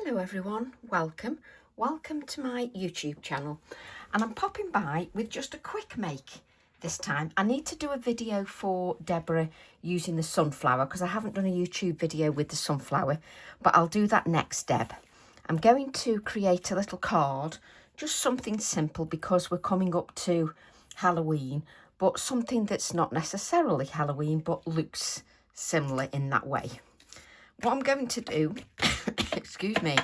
Hello everyone, welcome to my YouTube channel, and I'm popping by with just a quick make this time. I need to do a video for Deborah using the sunflower because I haven't done a YouTube video with the sunflower, but I'll do that next, Deb. I'm going to create a little card, just something simple because we're coming up to Halloween, but something that's not necessarily Halloween but looks similar in that way. What I'm going to do, excuse me,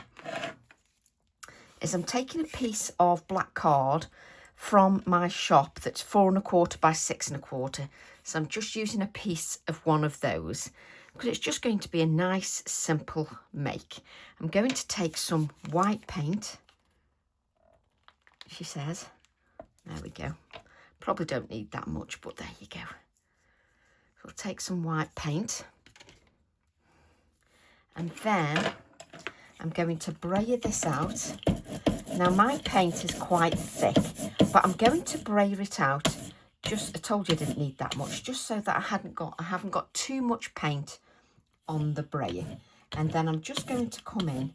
is I'm taking a piece of black card from my shop that's 4 1/4 by 6 1/4. So I'm just using a piece of one of those because it's just going to be a nice, simple make. I'm going to take some white paint, she says. There we go. Probably don't need that much, but there you go. So I'll take some white paint. And then I'm going to brayer this out. Now my paint is quite thick, but I'm going to brayer it out. I told you I didn't need that much, just so that I haven't got too much paint on the brayer. And then I'm just going to come in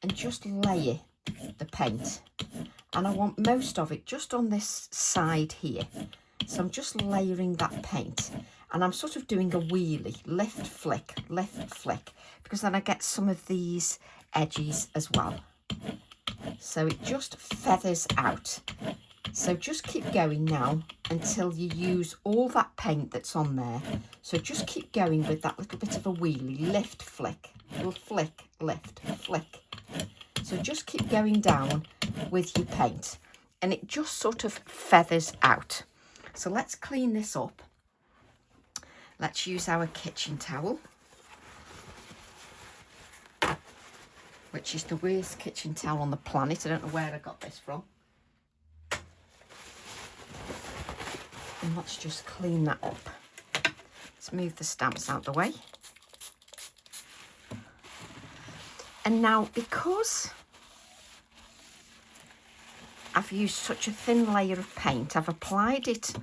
and just layer the paint. And I want most of it just on this side here. So I'm just layering that paint. And I'm sort of doing a wheelie, lift, flick, because then I get some of these edges as well. So it just feathers out. So just keep going now until you use all that paint that's on there. So just keep going with that little bit of a wheelie, lift, flick, lift, flick. So just keep going down with your paint and it just sort of feathers out. So let's clean this up. Let's use our kitchen towel, which is the worst kitchen towel on the planet. I don't know where I got this from. And let's just clean that up. Let's move the stamps out the way. And now, because I've used such a thin layer of paint, I've applied it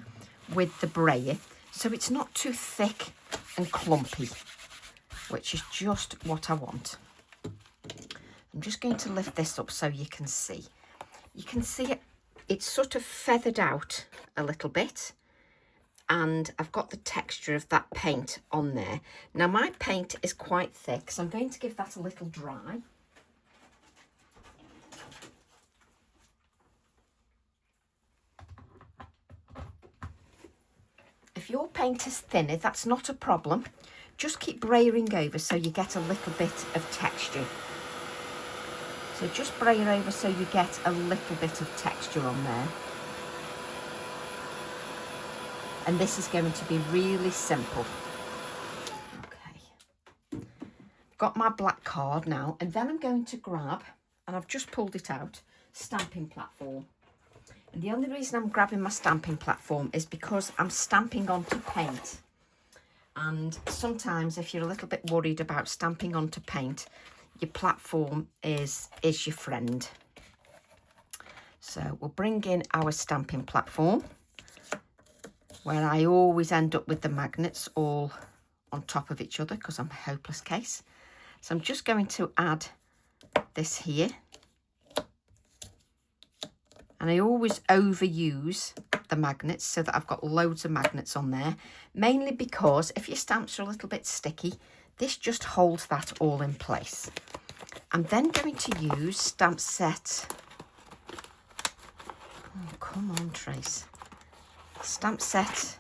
with the brayer, so it's not too thick and clumpy, which is just what I want. I'm just going to lift this up so you can see. You can see it's sort of feathered out a little bit, and I've got the texture of that paint on there. Now my paint is quite thick, so I'm going to give that a little dry. If your paint is thinner, that's not a problem. Just keep brayering over so you get a little bit of texture. So just brayer over so you get a little bit of texture on there. And this is going to be really simple. Okay. Got my black card now, and then I'm going to grab, and I've just pulled it out, stamping platform. And the only reason I'm grabbing my stamping platform is because I'm stamping onto paint. And sometimes if you're a little bit worried about stamping onto paint, your platform is your friend. So we'll bring in our stamping platform, where I always end up with the magnets all on top of each other because I'm a hopeless case. So I'm just going to add this here. And I always overuse the magnets so that I've got loads of magnets on there, mainly because if your stamps are a little bit sticky, this just holds that all in place. I'm then going to use stamp set, oh come on Trace, stamp set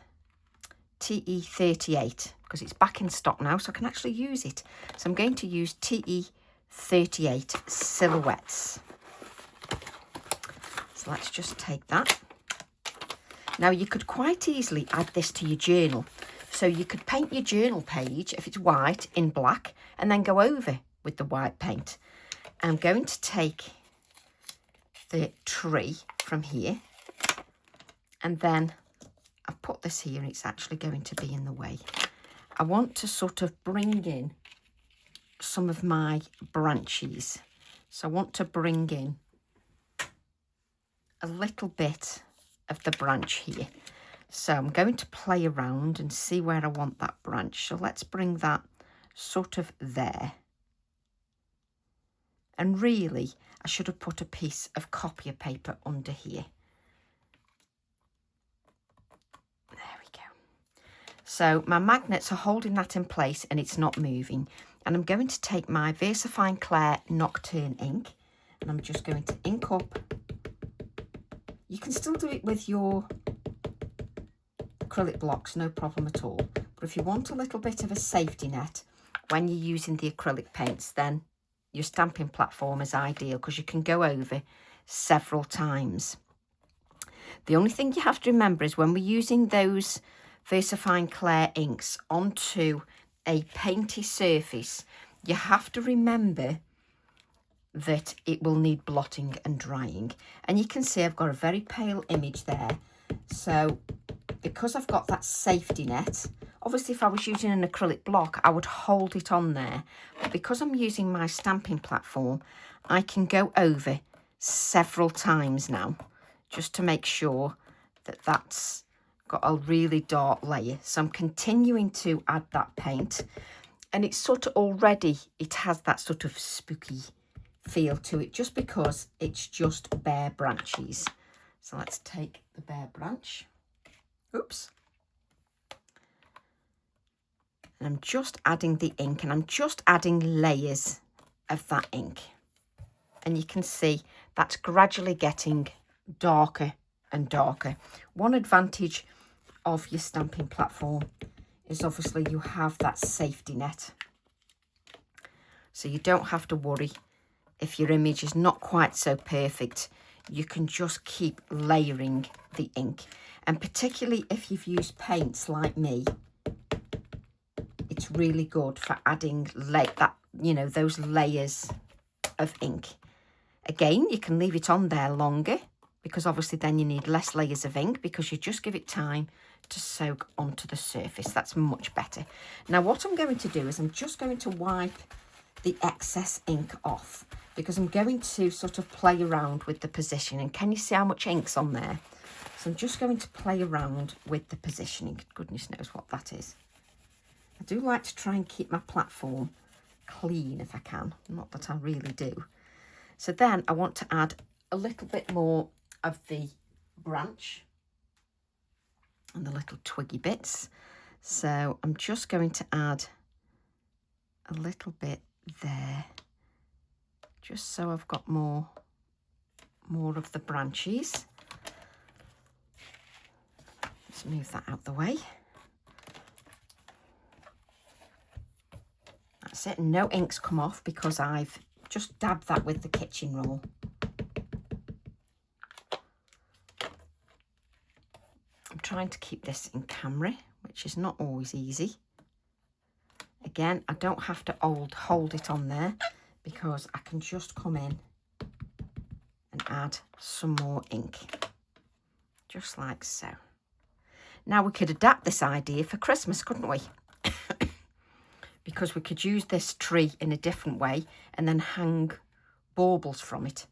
TE38, because it's back in stock now so I can actually use it. So I'm going to use TE38 silhouettes. So let's just take that. Now you could quite easily add this to your journal. So you could paint your journal page, if it's white, in black, and then go over with the white paint. I'm going to take the tree from here, and then I've put this here and it's actually going to be in the way. I want to sort of bring in some of my branches. So I want to bring in a little bit of the branch here. So I'm going to play around and see where I want that branch. So let's bring that sort of there. And really, I should have put a piece of copier paper under here. There we go. So my magnets are holding that in place and it's not moving. And I'm going to take my VersaFine Clair Nocturne ink and I'm just going to ink up. You can still do it with your acrylic blocks, no problem at all. But if you want a little bit of a safety net when you're using the acrylic paints, then your stamping platform is ideal because you can go over several times. The only thing you have to remember is when we're using those VersaFine Clair inks onto a painty surface, you have to remember that it will need blotting and drying. And you can see I've got a very pale image there. So because I've got that safety net, obviously if I was using an acrylic block, I would hold it on there. But because I'm using my stamping platform, I can go over several times now, just to make sure that that's got a really dark layer. So I'm continuing to add that paint. And it's sort of already, it has that sort of spooky feel to it, just because it's just bare branches. So let's take the bare branch. Oops. And I'm just adding the ink, and I'm just adding layers of that ink. And you can see that's gradually getting darker and darker. One advantage of your stamping platform is obviously you have that safety net. So you don't have to worry if your image is not quite so perfect. You can just keep layering the ink. And particularly if you've used paints like me, it's really good for adding those layers of ink. Again, you can leave it on there longer because obviously then you need less layers of ink because you just give it time to soak onto the surface. That's much better. Now what I'm going to do is I'm just going to wipe the excess ink off because I'm going to sort of play around with the positioning. Can you see how much ink's on there? So I'm just going to play around with the positioning. Goodness knows what that is. I do like to try and keep my platform clean if I can. Not that I really do. So then I want to add a little bit more of the branch and the little twiggy bits. So I'm just going to add a little bit there, just so I've got more of the branches. Let's move that out the way. That's it. No ink's come off because I've just dabbed that with the kitchen roll. I'm trying to keep this in camera, which is not always easy. Again, I don't have to hold it on there because I can just come in and add some more ink, just like so. Now we could adapt this idea for Christmas, couldn't we? Because we could use this tree in a different way and then hang baubles from it.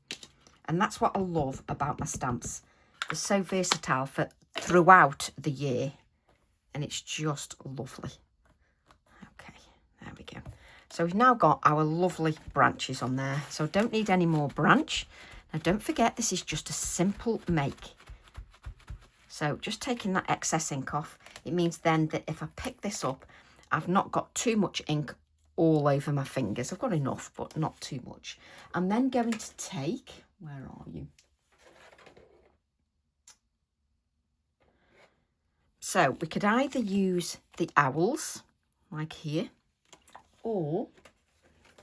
And that's what I love about my stamps. They're so versatile for throughout the year, and it's just lovely. Okay, there we go. So we've now got our lovely branches on there. So I don't need any more branch. Now don't forget, this is just a simple make. So just taking that excess ink off, it means then that if I pick this up, I've not got too much ink all over my fingers. I've got enough, but not too much. I'm then going to take, where are you? So we could either use the owls, like here, or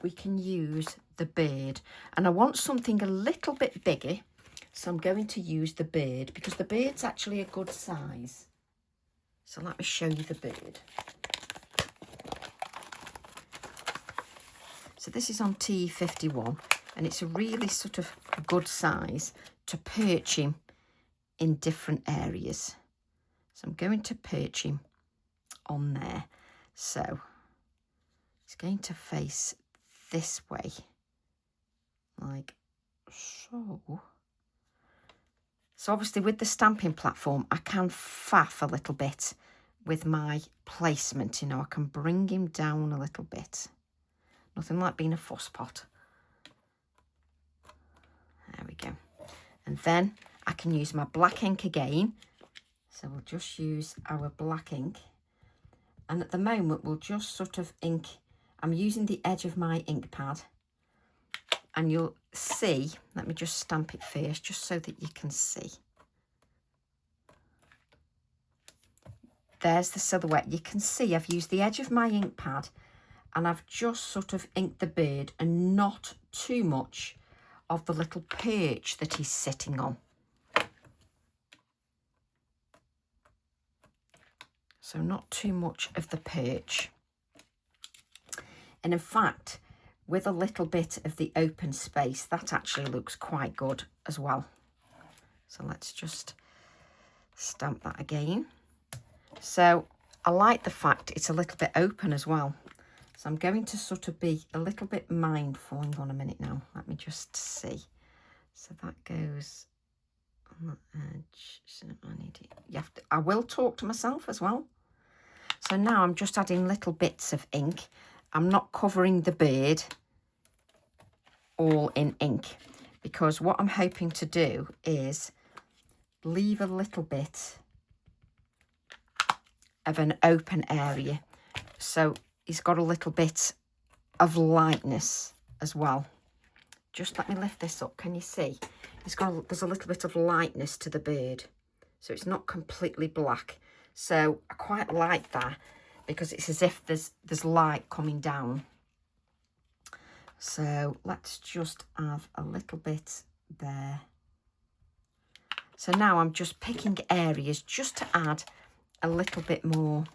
we can use the bird. And I want something a little bit bigger, so I'm going to use the bird because the bird's actually a good size. So let me show you the bird. So this is on T51, and it's a really sort of good size to perch him in different areas. So I'm going to perch him on there. So it's going to face this way, like so. So obviously with the stamping platform, I can faff a little bit with my placement. You know, I can bring him down a little bit. Nothing like being a fuss pot. And then I can use my black ink again. So we'll just use our black ink. And at the moment, we'll just sort of ink. I'm using the edge of my ink pad. And you'll see, let me just stamp it first, just so that you can see. There's the silhouette. You can see I've used the edge of my ink pad and I've just sort of inked the bird and not too much of the little perch that he's sitting on. So not too much of the perch. And in fact, with a little bit of the open space, that actually looks quite good as well. So let's just stamp that again. So I like the fact it's a little bit open as well. So I'm going to sort of be a little bit mindful. Hang on a minute now. Let me just see. So that goes on that edge. So I need it. I will talk to myself as well. So now I'm just adding little bits of ink. I'm not covering the bird all in ink, because what I'm hoping to do is leave a little bit of an open area, so he's got a little bit of lightness as well. Just let me lift this up. Can you see? There's a little bit of lightness to the bird, so it's not completely black. So I quite like that, because it's as if there's light coming down. So let's just have a little bit there. So now I'm just picking areas just to add a little bit more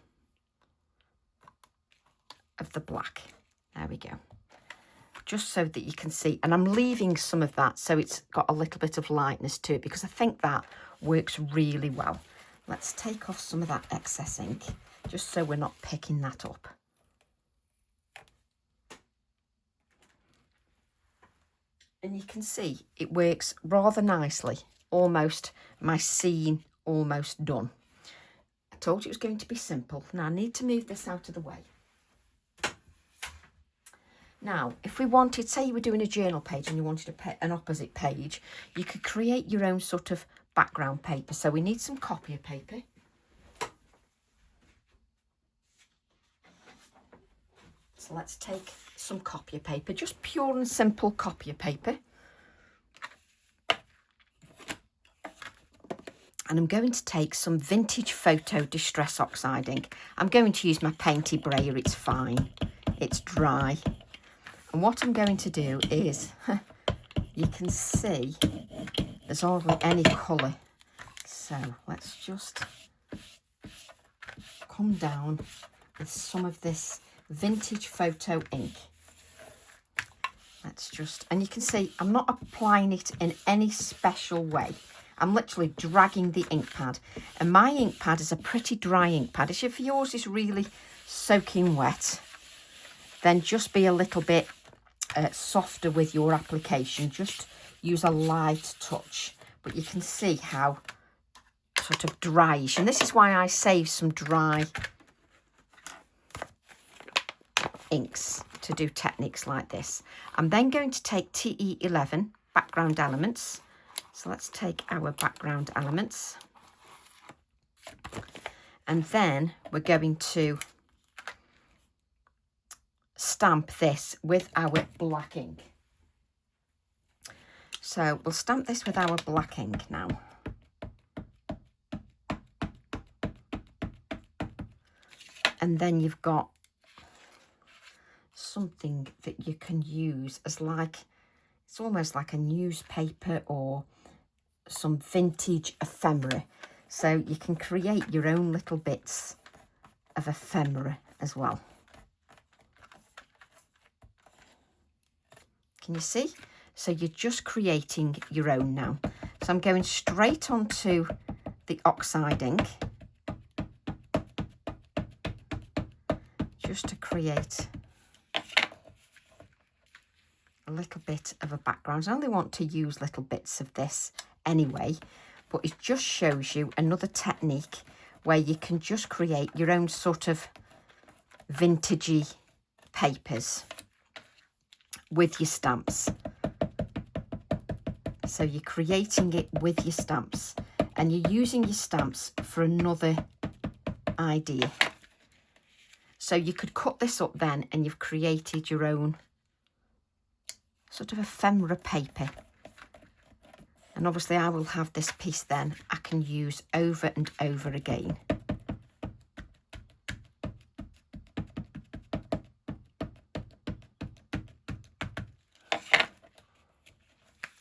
of the black. There we go. Just so that you can see. And I'm leaving some of that so it's got a little bit of lightness to it, because I think that works really well. Let's take off some of that excess ink, just so we're not picking that up. And you can see it works rather nicely. Almost my scene almost done. I told you it was going to be simple. Now I need to move this out of the way. Now, if we wanted, say you were doing a journal page and you wanted an opposite page, you could create your own sort of background paper. So we need some copier paper. So let's take some copier paper, just pure and simple copier paper. And I'm going to take some vintage photo distress oxide ink. I'm going to use my painty brayer, it's fine, it's dry. And what I'm going to do is, you can see there's hardly any colour. So let's just come down with some of this vintage photo ink. Let's just, and you can see I'm not applying it in any special way. I'm literally dragging the ink pad, and my ink pad is a pretty dry ink pad. If yours is really soaking wet, then just be a little bit softer with your application. Just use a light touch, but you can see how sort of dryish, and this is why I save some dry inks to do techniques like this. I'm then going to take TE11 background elements. So let's take our background elements, and then we're going to stamp this with our black ink. So we'll stamp this with our black ink now. And then you've got something that you can use as like, it's almost like a newspaper or some vintage ephemera. So you can create your own little bits of ephemera as well. Can you see? So you're just creating your own now. So I'm going straight onto the oxide ink, just to create a little bit of a background. I only want to use little bits of this anyway, but it just shows you another technique where you can just create your own sort of vintagey papers with your stamps. So you're creating it with your stamps, and you're using your stamps for another idea. So you could cut this up then, and you've created your own sort of ephemera paper. And obviously I will have this piece then I can use over and over again.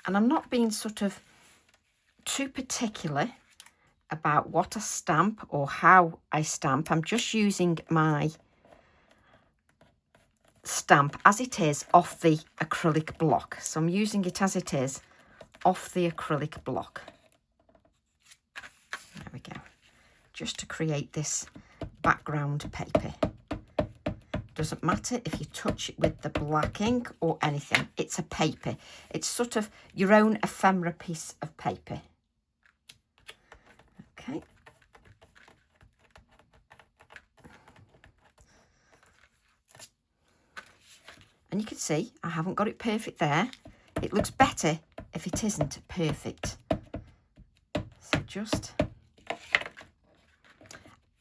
And I'm not being sort of too particular about what I stamp or how I stamp. I'm just using my stamp as it is off the acrylic block. So I'm using it as it is off the acrylic block. There we go. Just to create this background paper. Doesn't matter if you touch it with the black ink or anything. It's a paper. It's sort of your own ephemera piece of paper. Okay. And you can see I haven't got it perfect there. It looks better if it isn't perfect. So just...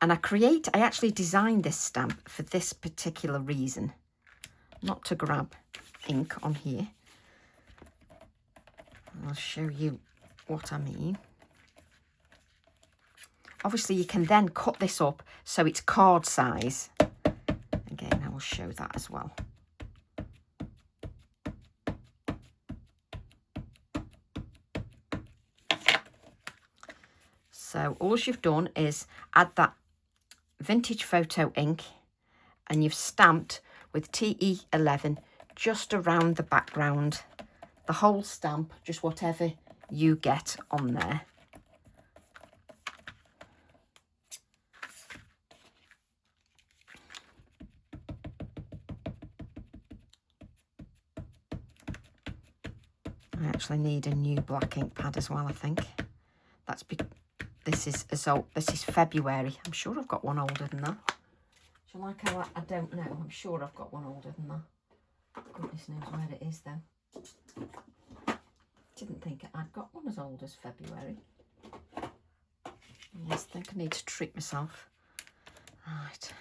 And I actually designed this stamp for this particular reason. Not to grab ink on here. I'll show you what I mean. Obviously you can then cut this up so it's card size. Again, I will show that as well. So all you've done is add that vintage photo ink, and you've stamped with TE11 just around the background. The whole stamp, just whatever you get on there. I actually need a new black ink pad as well, I think. That's because this is February. I'm sure I've got one older than that. Do you like how I don't know? I'm sure I've got one older than that. Goodness knows where it is though. Didn't think I'd got one as old as February. Yes, I think I need to treat myself. Right.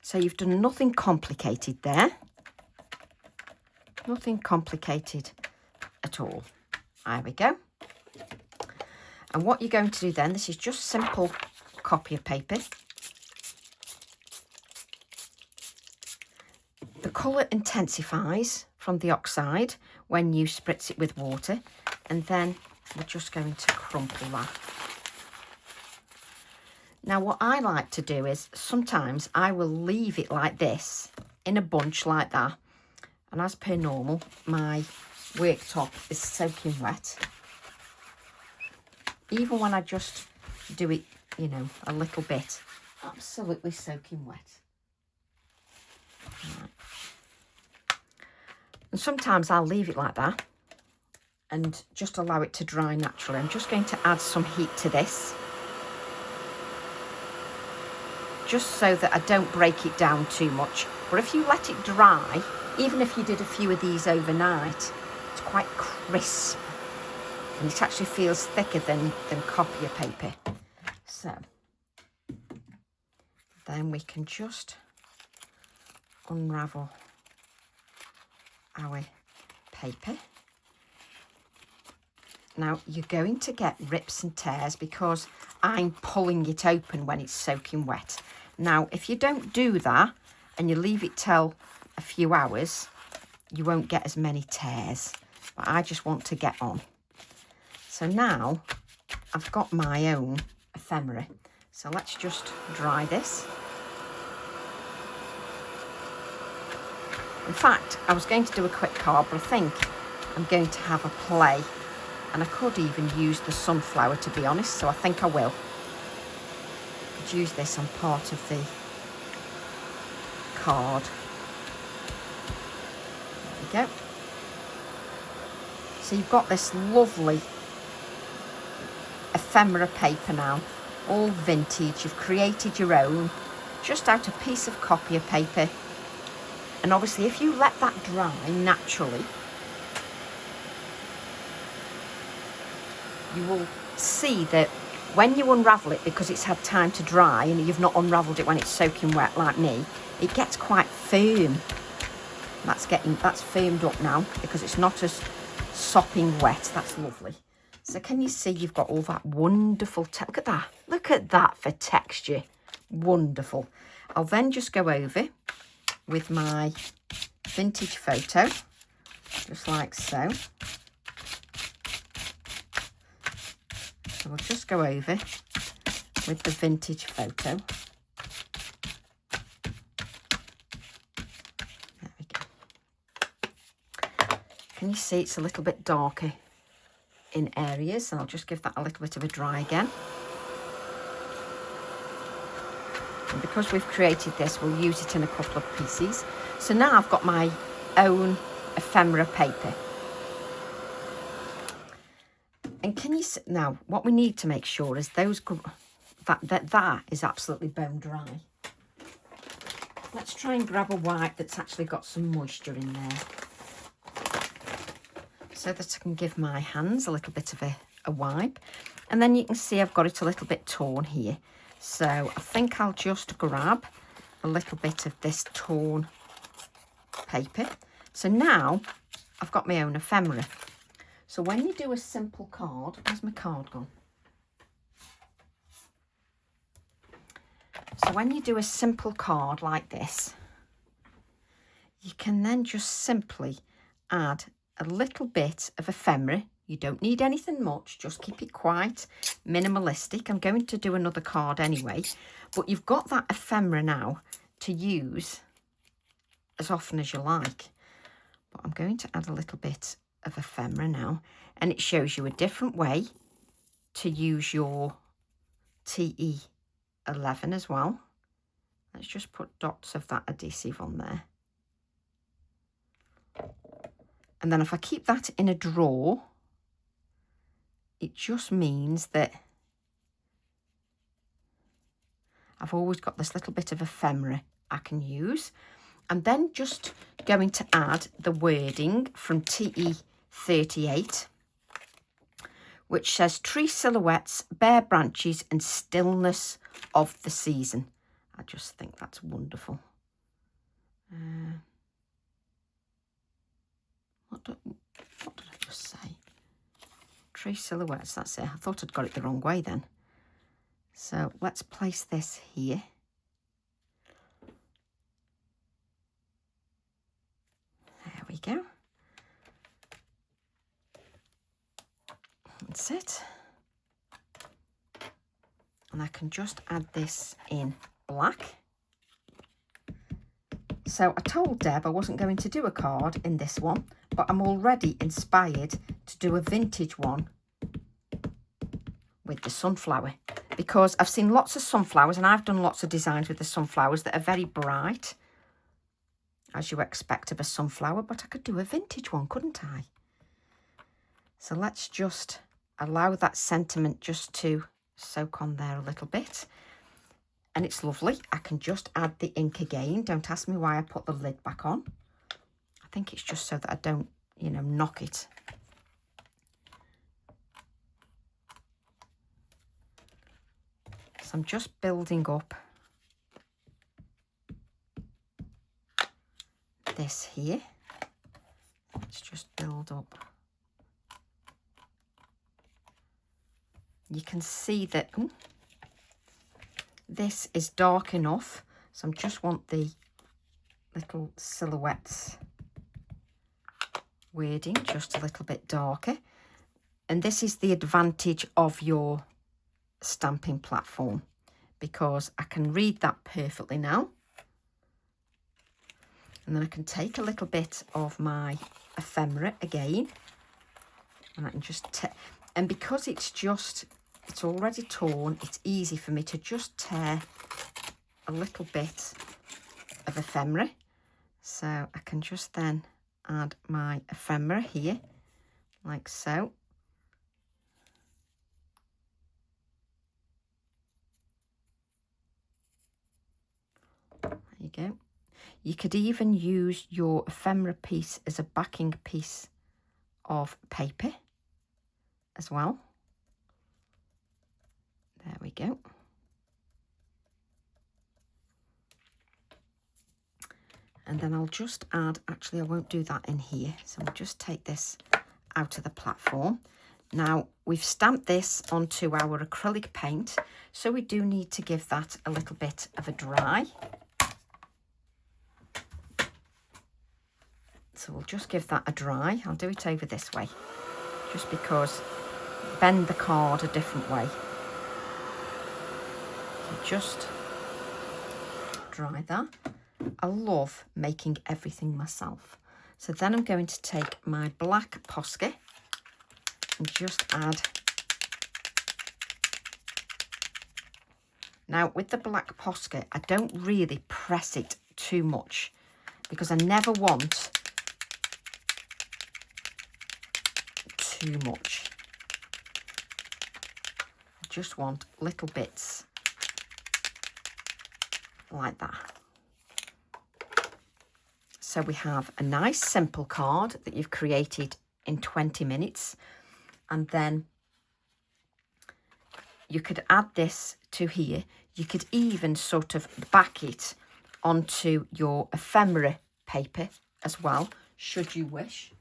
So you've done nothing complicated there. Nothing complicated at all. There we go. And what you're going to do then, this is just simple copy of paper. The colour intensifies from the oxide when you spritz it with water, and then we're just going to crumple that. Now what I like to do is sometimes I will leave it like this in a bunch like that, and as per normal my worktop is soaking wet. Even when I just do it, you know, a little bit, absolutely soaking wet. Right. And sometimes I'll leave it like that and just allow it to dry naturally. I'm just going to add some heat to this, just so that I don't break it down too much. But if you let it dry, even if you did a few of these overnight, it's quite crisp. And it actually feels thicker than copier paper. So then we can just unravel our paper. Now you're going to get rips and tears because I'm pulling it open when it's soaking wet. Now if you don't do that and you leave it till a few hours, you won't get as many tears. But I just want to get on. So now I've got my own ephemera. So let's just dry this. In fact, I was going to do a quick card, but I think I'm going to have a play. And I could even use the sunflower, to be honest, so I think I will. I'd use this on part of the card. There we go. So you've got this lovely ephemera paper now, all vintage. You've created your own, just out a piece of copier paper. And obviously if you let that dry naturally, you will see that when you unravel it, because it's had time to dry and you've not unravelled it when it's soaking wet like me, it gets quite firm. That's firmed up now because it's not as sopping wet. That's lovely. So can you see you've got all that wonderful, look at that. Look at that for texture. Wonderful. I'll then just go over with my vintage photo, just like so. So we'll just go over with the vintage photo. There we go. Can you see it's a little bit darker in areas? And I'll just give that a little bit of a dry again. And because we've created this, we'll use it in a couple of pieces. So now I've got my own ephemera paper. And can you see, now what we need to make sure is that is absolutely bone dry. Let's try and grab a wipe that's actually got some moisture in there, so that I can give my hands a little bit of a wipe. And then you can see I've got it a little bit torn here. So I think I'll just grab a little bit of this torn paper. So now I've got my own ephemera. So when you do a simple card, where's my card gone? So when you do a simple card like this, you can then just simply add a little bit of ephemera. You don't need anything much, just keep it quite minimalistic. I'm going to do another card anyway, but you've got that ephemera now to use as often as you like. But I'm going to add a little bit of ephemera now, and it shows you a different way to use your TE11 as well. Let's just put dots of that adhesive on there. And then if I keep that in a drawer, it just means that I've always got this little bit of ephemera I can use. I'm then just going to add the wording from TE38, which says tree silhouettes, bare branches and stillness of the season. I just think that's wonderful. What did I just say? Tree silhouettes, that's it. I thought I'd got it the wrong way then. So let's place this here. There we go. That's it. And I can just add this in black. So I told Deb I wasn't going to do a card in this one, but I'm already inspired to do a vintage one with the sunflower, because I've seen lots of sunflowers and I've done lots of designs with the sunflowers that are very bright, as you expect of a sunflower, but I could do a vintage one, couldn't I? So let's just allow that sentiment just to soak on there a little bit. And it's lovely. I can just add the ink again. Don't ask me why I put the lid back on. I think it's just so that I don't, you know, knock it. So I'm just building up this here. Let's just build up. You can see that this is dark enough, so I just want the little silhouettes wording just a little bit darker. And this is the advantage of your stamping platform, because I can read that perfectly now. And then I can take a little bit of my ephemera again, and I can just and because it's already torn, it's easy for me to just tear a little bit of ephemera. So I can just then add my ephemera here, like so. There you go. You could even use your ephemera piece as a backing piece of paper as well. There we go. And then I'll just add, actually I won't do that in here, so I'll just take this out of the platform. Now we've stamped this onto our acrylic paint, so we do need to give that a little bit of a dry. So we'll just give that a dry. I'll do it over this way, just because bend the card a different way. So just dry that. I love making everything myself. So then I'm going to take my black Posca and just add. Now with the black Posca, I don't really press it too much because I never want too much. I just want little bits like that. So we have a nice simple card that you've created in 20 minutes. And then you could add this to here. You could even sort of back it onto your ephemera paper as well, should you wish.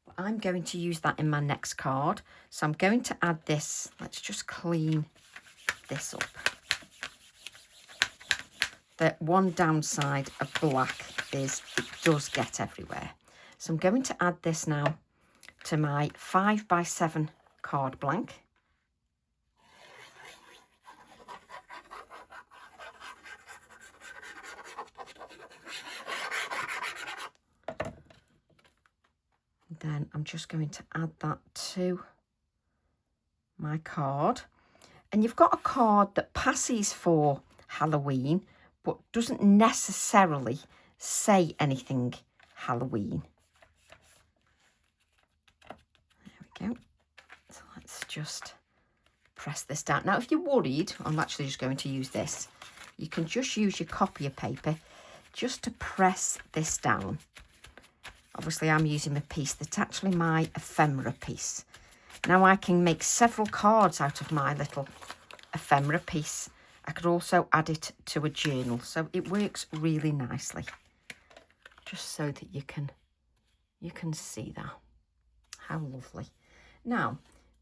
But I'm going to use that in my next card. So I'm going to add this. Let's just clean this up. The one downside of black is it does get everywhere. So I'm going to add this now to my 5x7 card blank. Then I'm just going to add that to my card. And you've got a card that passes for Halloween, but doesn't necessarily say anything Halloween. There we go. So let's just press this down. Now, if you're worried, I'm actually just going to use this. You can just use your copier paper just to press this down. Obviously, I'm using a piece that's actually my ephemera piece. Now I can make several cards out of my little ephemera piece. I could also add it to a journal, so it works really nicely. Just so that you can see that. How lovely. Now,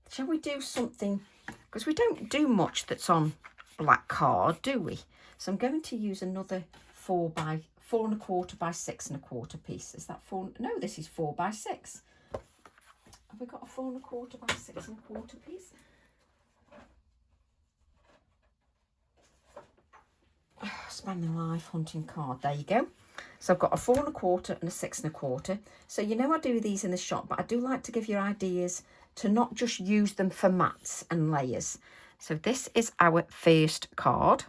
shall we do something, because we don't do much that's on black card, do we? So I'm going to use another 4.25 by 6.25 piece. Is that 4? No, this is 4x6. Have we got a 4.25 by 6.25 piece? Spend my life hunting card. There you go. So I've got a 4.25 and a 6.25. So you know I do these in the shop, but I do like to give you ideas to not just use them for mats and layers. So this is our first card.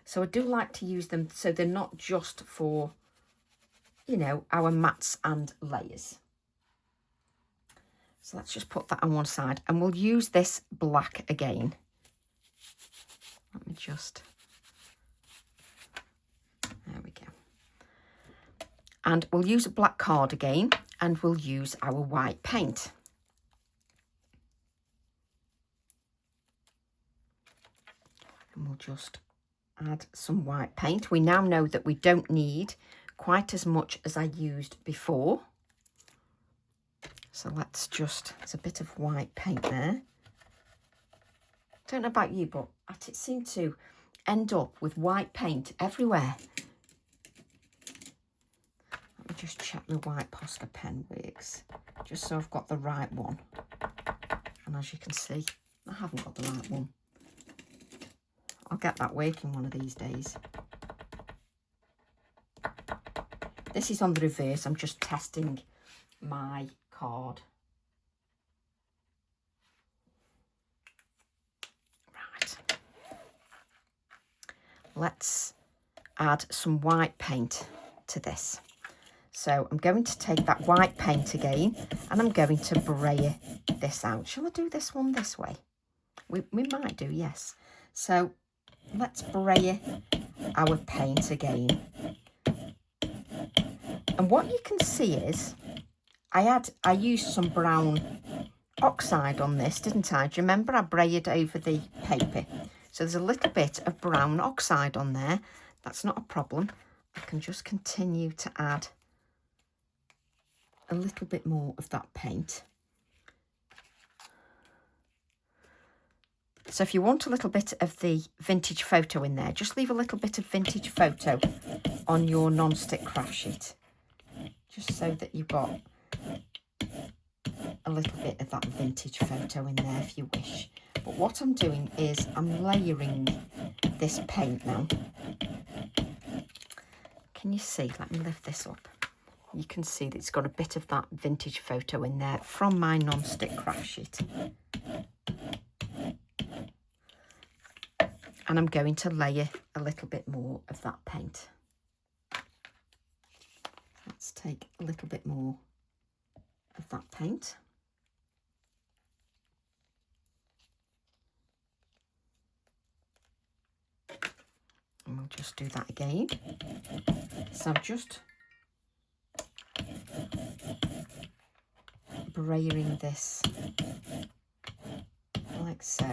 So I do like to use them so they're not just for, you know, our mats and layers. So let's just put that on one side, and we'll use this black again. Let me just, there we go. And we'll use a black card again, and we'll use our white paint. And we'll just add some white paint. We now know that we don't need quite as much as I used before. So let's just, there's a bit of white paint there. Don't know about you, but it seemed to end up with white paint everywhere. Let me just check my white Posca pen works, just so I've got the right one. And as you can see, I haven't got the right one. I'll get that working one of these days. This is on the reverse. I'm just testing my card. Right. Let's add some white paint to this. So I'm going to take that white paint again, and I'm going to brayer this out. Shall I do this one this way? We might do, yes. So let's brayer our paint again. And what you can see is I used some brown oxide on this, didn't I? Do you remember I braided over the paper? So there's a little bit of brown oxide on there. That's not a problem. I can just continue to add a little bit more of that paint. So if you want a little bit of the vintage photo in there, just leave a little bit of vintage photo on your non-stick craft sheet, just so that you've got a little bit of that vintage photo in there if you wish. But what I'm doing is I'm layering this paint now. Can you see? Let me lift this up. You can see that it's got a bit of that vintage photo in there from my non-stick craft sheet. And I'm going to layer a little bit more of that paint. Let's take a little bit more of that paint. And we'll just do that again. So I'm just brayering this like so.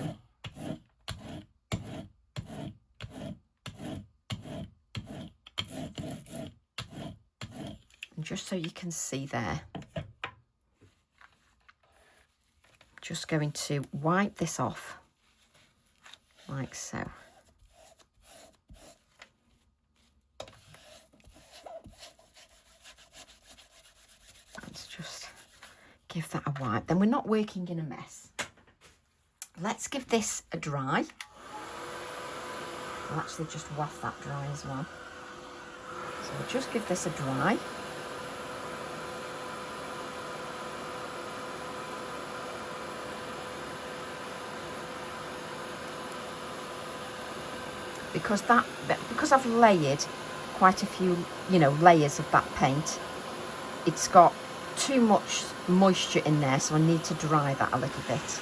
And just so you can see there, just going to wipe this off like so. Let's just give that a wipe. Then we're not working in a mess. Let's give this a dry. I'll actually just waft that dry as well. So we'll just give this a dry. Because I've layered quite a few, layers of that paint, it's got too much moisture in there, so I need to dry that a little bit.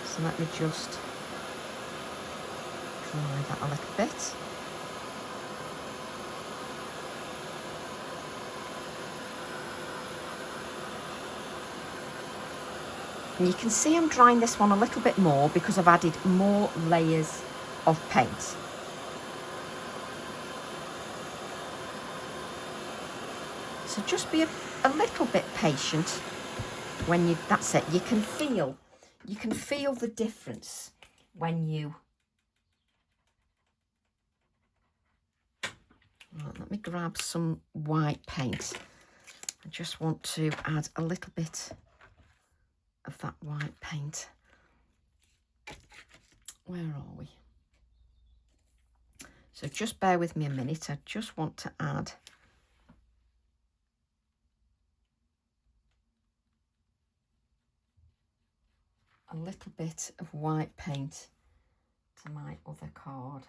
So let me just dry that a little bit. And you can see I'm drying this one a little bit more because I've added more layers of paint. So just be a little bit patient when that's it. You can feel the difference when you, right, let me grab some white paint. I just want to add a little bit of that white paint. Where are we? So just bear with me a minute. I just want to add a little bit of white paint to my other card.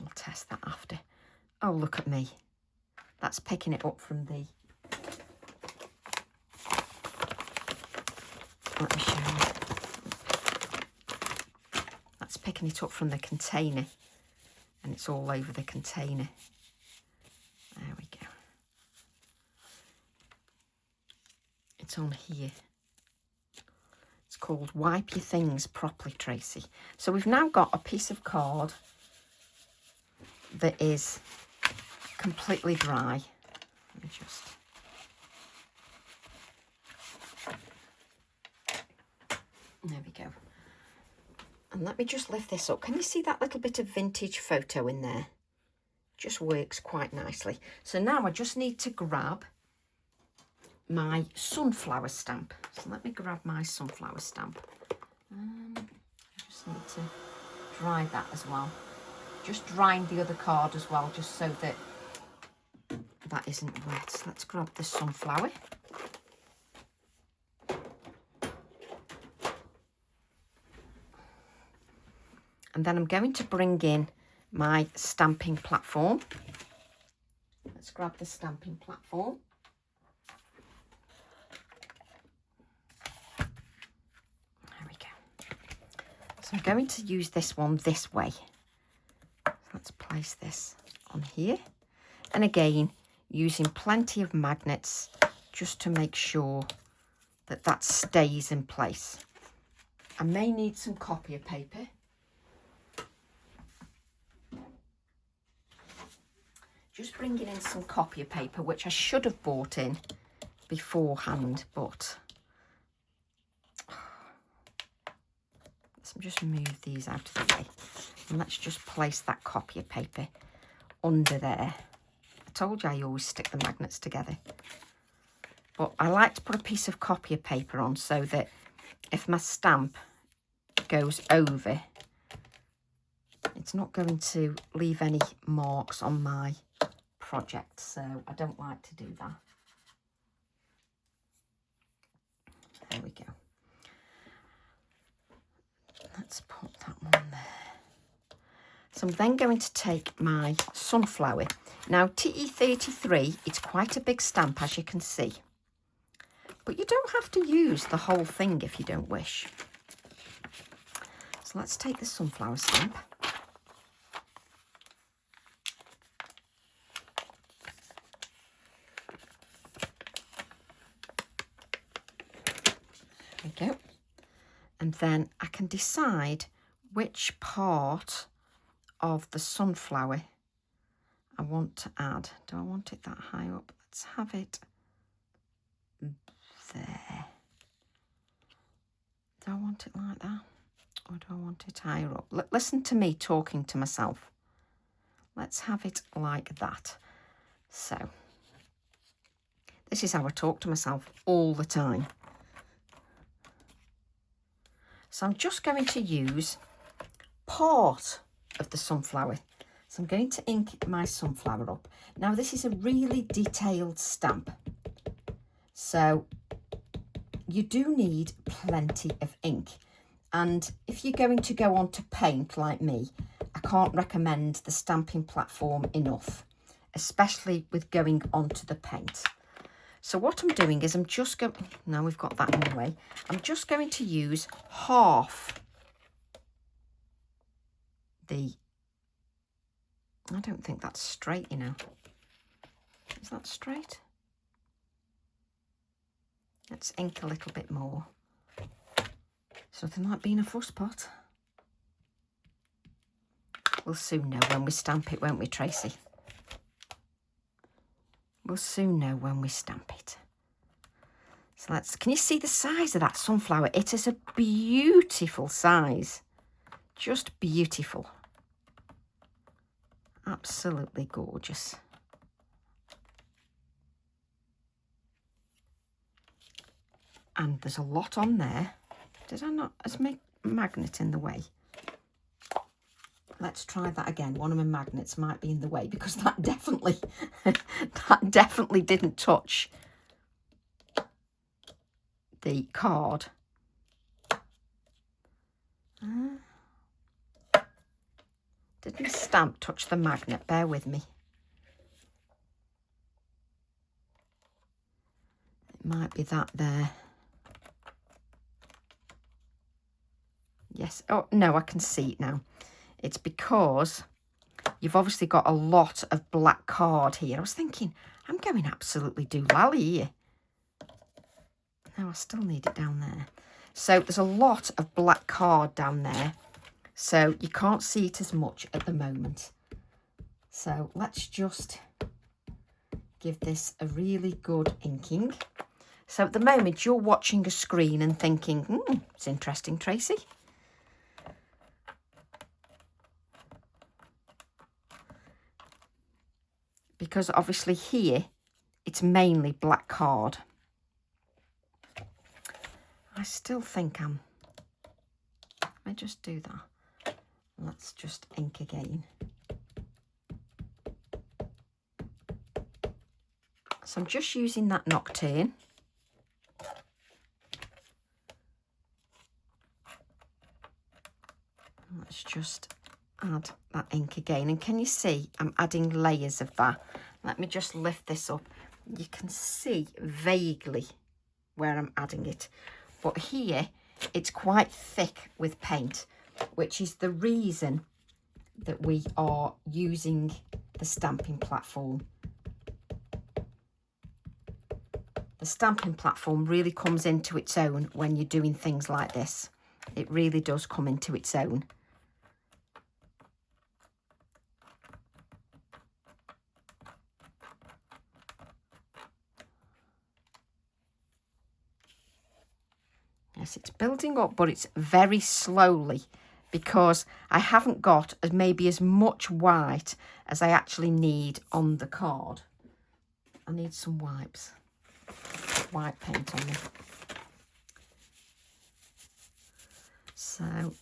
I'll test that after. Oh, look at me. That's picking it up from the, let me show you. That's picking it up from the container, and it's all over the container. There we go. It's on here. It's called Wipe Your Things Properly, Tracy. So we've now got a piece of card that is completely dry. Let me just... There we go. And let me just lift this up. Can you see that little bit of vintage photo in there? Just works quite nicely. So now I just need to grab my sunflower stamp. So let me grab my sunflower stamp. I just need to dry that as well. Just drying the other card as well, just so that that isn't wet. So let's grab the sunflower. And then I'm going to bring in my stamping platform. Let's grab the stamping platform. There we go. So I'm going to use this one this way. Let's place this on here. And again, using plenty of magnets just to make sure that that stays in place. I may need some copier paper. Just bringing in some copier paper, which I should have bought in beforehand, but let's just move these out of the way. And let's just place that copier paper under there. I told you I always stick the magnets together. But I like to put a piece of copier paper on so that if my stamp goes over, it's not going to leave any marks on my project. So I don't like to do that. There we go. Let's put that one there. So I'm then going to take my sunflower. Now TE33, it's quite a big stamp, as you can see. But you don't have to use the whole thing if you don't wish. So let's take the sunflower stamp. There we go. And then I can decide which part of the sunflower I want to add. Do I want it that high up? Let's have it there. Do I want it like that? Or do I want it higher up? Listen to me talking to myself. Let's have it like that. So, this is how I talk to myself all the time. So I'm just going to use part of the sunflower. So I'm going to ink my sunflower up. Now this is a really detailed stamp. So you do need plenty of ink. And if you're going to go on to paint like me, I can't recommend the stamping platform enough, especially with going onto the paint. So what I'm doing is I'm just going, now we've got that in the way, I'm just going to use half the, I don't think that's straight, you know. Is that straight? Let's ink a little bit more. Something like being a fuss pot. We'll soon know when we stamp it, won't we, Tracy? We'll soon know when we stamp it. So let's, can you see the size of that sunflower? It is a beautiful size. Just beautiful. Absolutely gorgeous. And there's a lot on there. Did I not, is my magnet in the way? Let's try that again. One of my magnets might be in the way because that definitely, that definitely didn't touch the card. Didn't stamp touch the magnet? Bear with me. It might be that there. Yes. Oh, no, I can see it now. It's because you've obviously got a lot of black card here. I was thinking, I'm going absolutely doolally here. No, I still need it down there. So there's a lot of black card down there. So you can't see it as much at the moment. So let's just give this a really good inking. So at the moment you're watching a screen and thinking, it's interesting, Tracy. Because obviously here, it's mainly black card. I still think let me just do that. Let's just ink again. So I'm just using that Nocturne. Let's just add that ink again. And can you see I'm adding layers of that? Let me just lift this up. You can see vaguely where I'm adding it. But here, it's quite thick with paint. which is the reason that we are using the stamping platform. The stamping platform really comes into its own when you're doing things like this. It really does come into its own. Yes, it's building up, but it's very slowly because I haven't got maybe as much white as I actually need on the card. I need some wipes, white paint on me. So I'm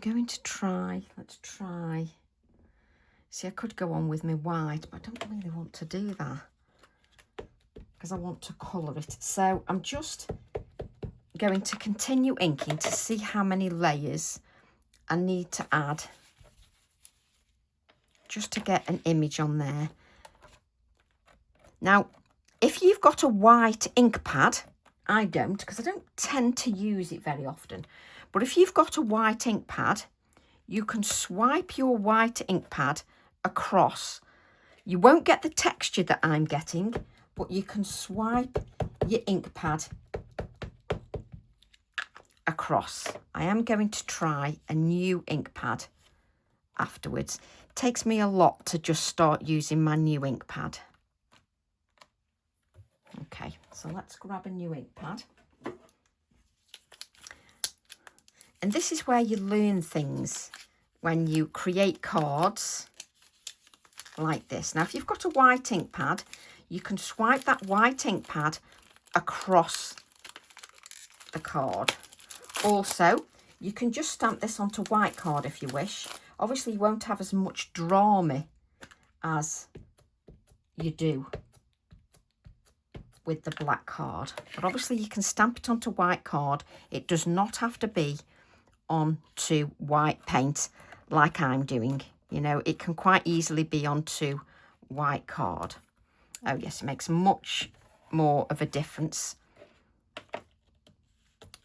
going to try, let's try. See, I could go on with my white, but I don't really want to do that because I want to colour it. So I'm just going to continue inking to see how many layers I need to add just to get an image on there. Now, if you've got a white ink pad, I don't, because I don't tend to use it very often. But if you've got a white ink pad, you can swipe your white ink pad across. You won't get the texture that I'm getting, but you can swipe your ink pad across. I am going to try a new ink pad afterwards. It takes me a lot to just start using my new ink pad. Okay, so let's grab a new ink pad. And this is where you learn things when you create cards like this. Now, if you've got a white ink pad, you can swipe that white ink pad across the card. Also, you can just stamp this onto white card if you wish. Obviously, you won't have as much drama as you do with the black card. But obviously, you can stamp it onto white card. It does not have to be onto white paint like I'm doing. You know, it can quite easily be onto white card. Oh yes, it makes much more of a difference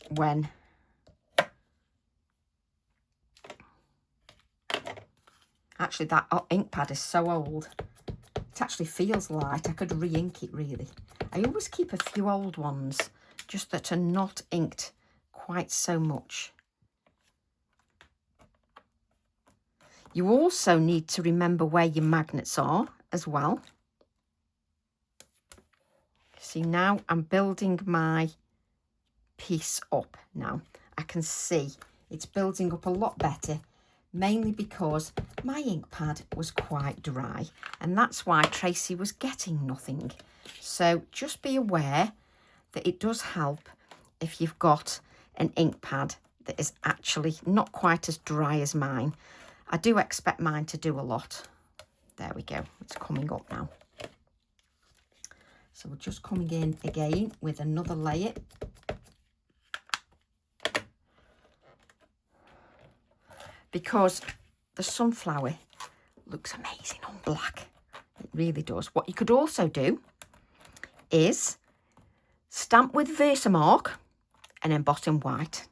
when actually that ink pad is so old. It actually feels light. I could re-ink it really. I always keep a few old ones just that are not inked quite so much. You also need to remember where your magnets are as well. See, now I'm building my piece up now. I can see it's building up a lot better, mainly because my ink pad was quite dry, and that's why Tracy was getting nothing. So just be aware that it does help if you've got an ink pad that is actually not quite as dry as mine. I do expect mine to do a lot. There we go, it's coming up now. So we're just coming in again with another layer. Because the sunflower looks amazing on black. It really does. What you could also do is stamp with Versamark and emboss in white.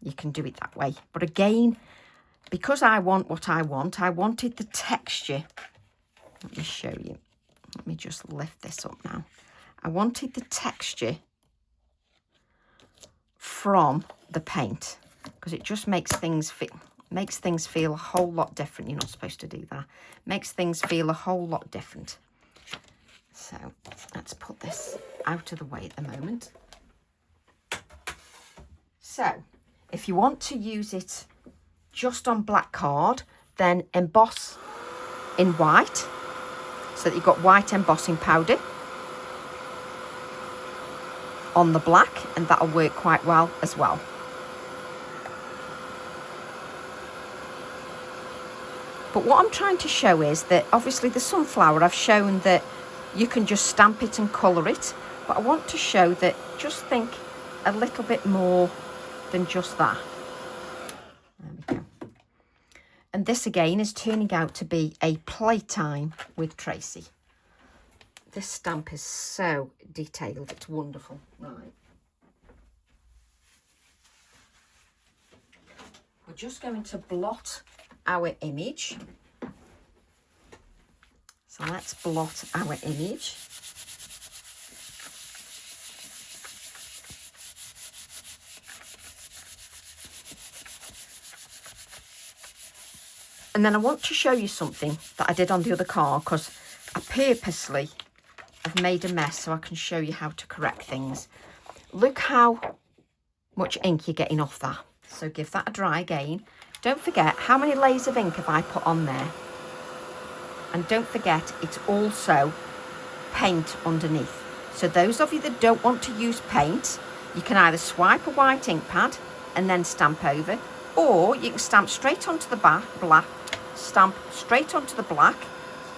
You can do it that way. But again, because I want what I wanted the texture. Let me show you. Let me just lift this up now. I wanted the texture from the paint because it just makes things feel a whole lot different. You're not supposed to do that. Makes things feel a whole lot different. So let's put this out of the way at the moment. So if you want to use it just on black card, then emboss in white so that you've got white embossing powder on the black, and that'll work quite well as well. But what I'm trying to show is that obviously the sunflower, I've shown that you can just stamp it and colour it, but I want to show that just think a little bit more than just that. There we go. And this again is turning out to be a playtime with Tracy. This stamp is so detailed, it's wonderful. Right. just going to blot our image. So let's blot our image. And then I want to show you something that I did on the other card, because I purposely have made a mess so I can show you how to correct things. Look how much ink you're getting off that. So give that a dry again. Don't forget, how many layers of ink have I put on there? And don't forget, it's also paint underneath. So those of you that don't want to use paint, you can either swipe a white ink pad and then stamp over, or you can stamp straight onto the black. Stamp straight onto the black.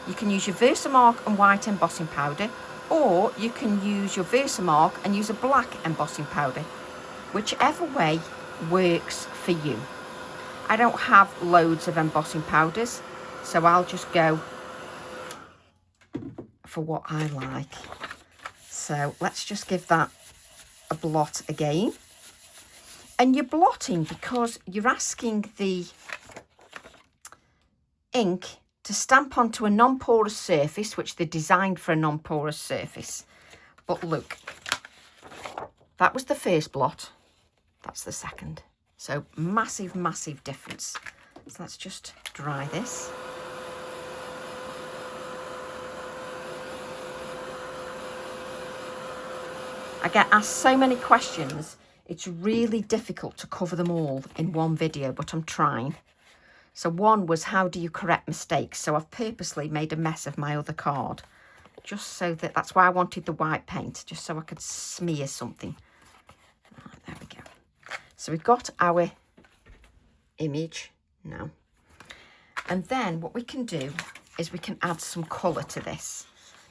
You can use your Versamark and white embossing powder, or you can use your Versamark and use a black embossing powder, whichever way works for you. I don't have loads of embossing powders, so I'll just go for what I like. So let's just give that a blot again. And you're blotting because you're asking the ink to stamp onto a non-porous surface, which they're designed for a non-porous surface. But look, that was the first blot, that's the second. So massive, massive difference. So let's just dry this. I get asked so many questions, it's really difficult to cover them all in one video, but I'm trying. So one was, how do you correct mistakes? So I've purposely made a mess of my other card, just so that's why I wanted the white paint, just so I could smear something. There we go. So we've got our image now. And then what we can do is we can add some colour to this.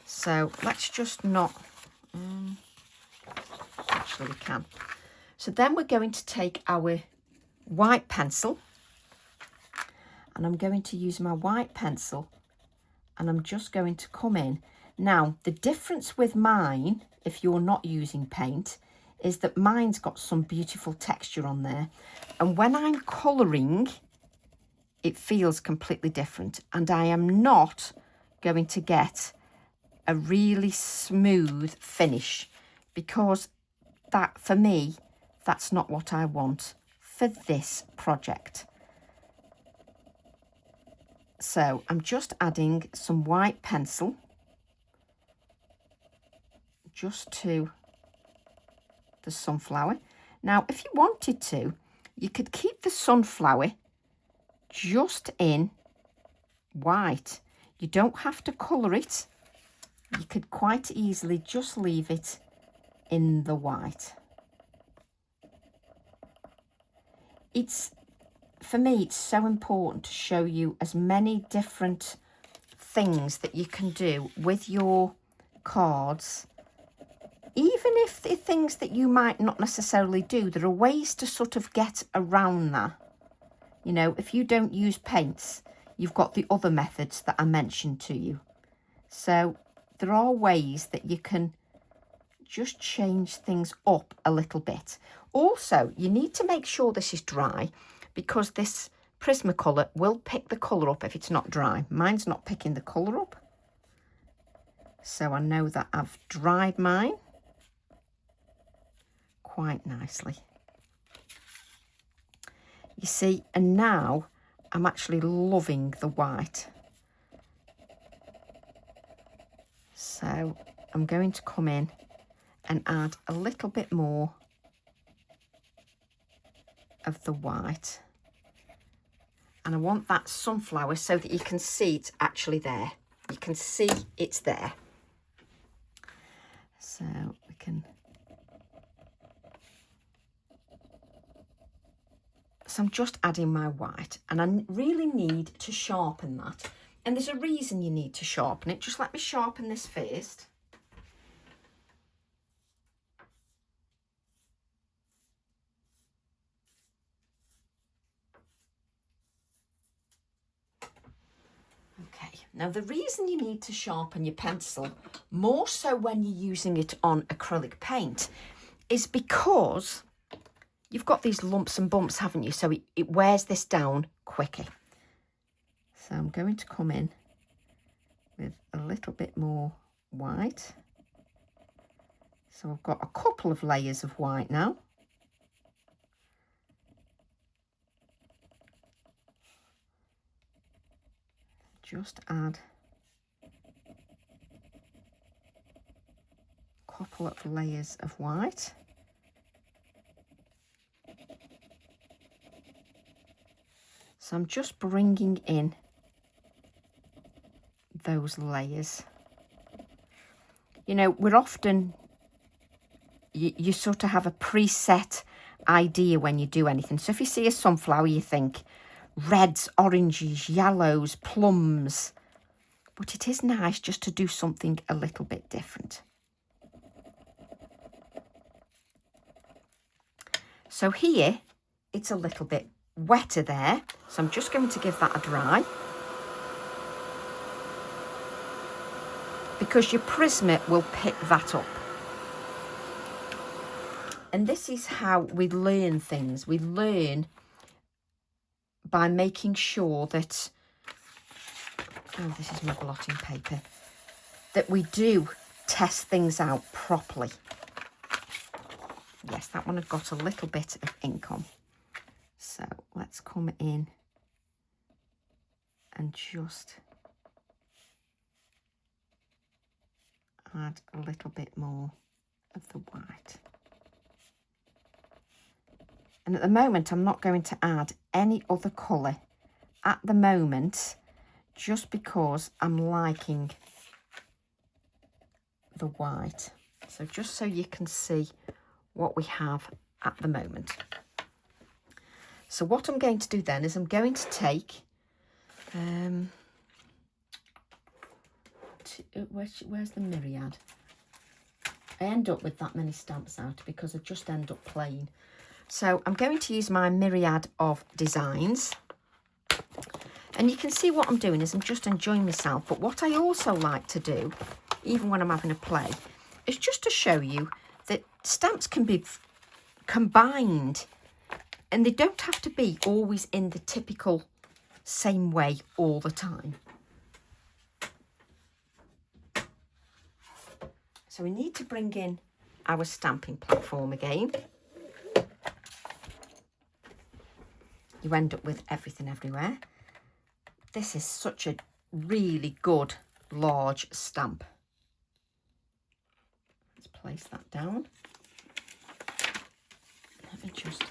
So let's just not, actually we can. So then we're going to take our white pencil, and I'm going to use my white pencil, and I'm just going to come in. Now, the difference with mine, if you're not using paint, is that mine's got some beautiful texture on there. And when I'm colouring, it feels completely different. And I am not going to get a really smooth finish, because that, for me, that's not what I want for this project. So I'm just adding some white pencil just to the sunflower. Now, if you wanted to, you could keep the sunflower just in white. You don't have to colour it. You could quite easily just leave it in the white. For me, it's so important to show you as many different things that you can do with your cards. Even if they're things that you might not necessarily do, there are ways to sort of get around that. You know, if you don't use paints, you've got the other methods that I mentioned to you. So there are ways that you can just change things up a little bit. Also, you need to make sure this is dry, because this Prismacolor will pick the colour up if it's not dry. Mine's not picking the colour up. So I know that I've dried mine quite nicely. You see, and now I'm actually loving the white. So I'm going to come in and add a little bit more of the white, and I want that sunflower so that you can see it's actually there. You can see it's there. So we can, so I'm just adding my white, and I really need to sharpen that, and there's a reason you need to sharpen it. Just let me sharpen this first. Now, the reason you need to sharpen your pencil, more so when you're using it on acrylic paint, is because you've got these lumps and bumps, haven't you? So it wears this down quicker. So I'm going to come in with a little bit more white. So I've got a couple of layers of white now. Just add a couple of layers of white. So I'm just bringing in those layers. You know, we're often, you sort of have a preset idea when you do anything. So if you see a sunflower, you think reds, oranges, yellows, plums. But it is nice just to do something a little bit different. So here, it's a little bit wetter there. So I'm just going to give that a dry. Because your Prisma will pick that up. And this is how we learn things. We learn by making sure that, oh, this is my blotting paper, that we do test things out properly. Yes, that one had got a little bit of ink on. So let's come in and just add a little bit more of the white. And at the moment, I'm not going to add any other colour at the moment, just because I'm liking the white. So just so you can see what we have at the moment. So what I'm going to do then is I'm going to take, where's the myriad? I end up with that many stamps out because I just end up playing. So I'm going to use my myriad of designs. And you can see what I'm doing is I'm just enjoying myself. But what I also like to do, even when I'm having a play, is just to show you that stamps can be combined. And they don't have to be always in the typical same way all the time. So we need to bring in our stamping platform again. You end up with everything everywhere. This is such a really good large stamp. Let's place that down. Let me just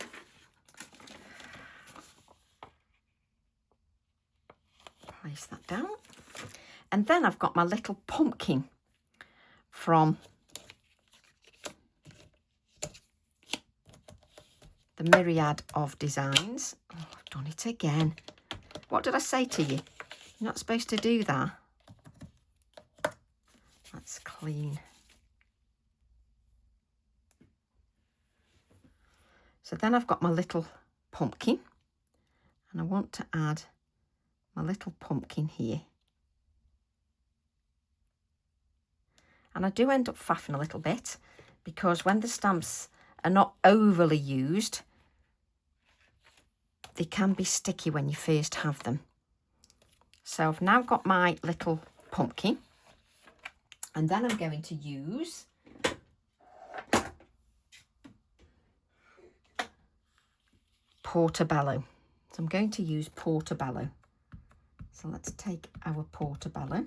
place that down. And then I've got my little pumpkin from the myriad of designs. Oh, I've done it again. What did I say to you? You're not supposed to do that. That's clean. So then I've got my little pumpkin, and I want to add my little pumpkin here. And I do end up faffing a little bit because when the stamps are not overly used, they can be sticky when you first have them. So I've now got my little pumpkin, and then I'm going to use Portobello. So I'm going to use Portobello. So let's take our Portobello.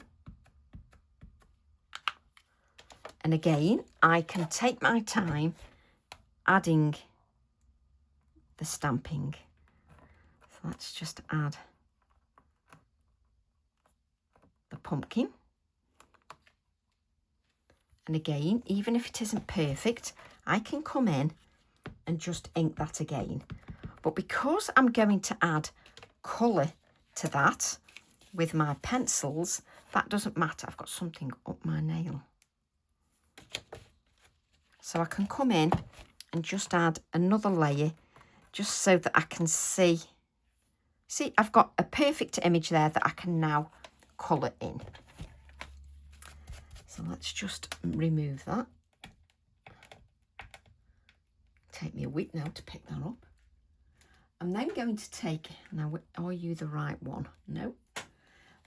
And again, I can take my time adding the stamping. So let's just add the pumpkin. And again, even if it isn't perfect, I can come in and just ink that again. But because I'm going to add colour to that with my pencils, that doesn't matter. I've got something up my nail. So I can come in and just add another layer just so that I can see. See, I've got a perfect image there that I can now colour in. So let's just remove that. take me a week now to pick that up. I'm then going to take, now are you the right one? No.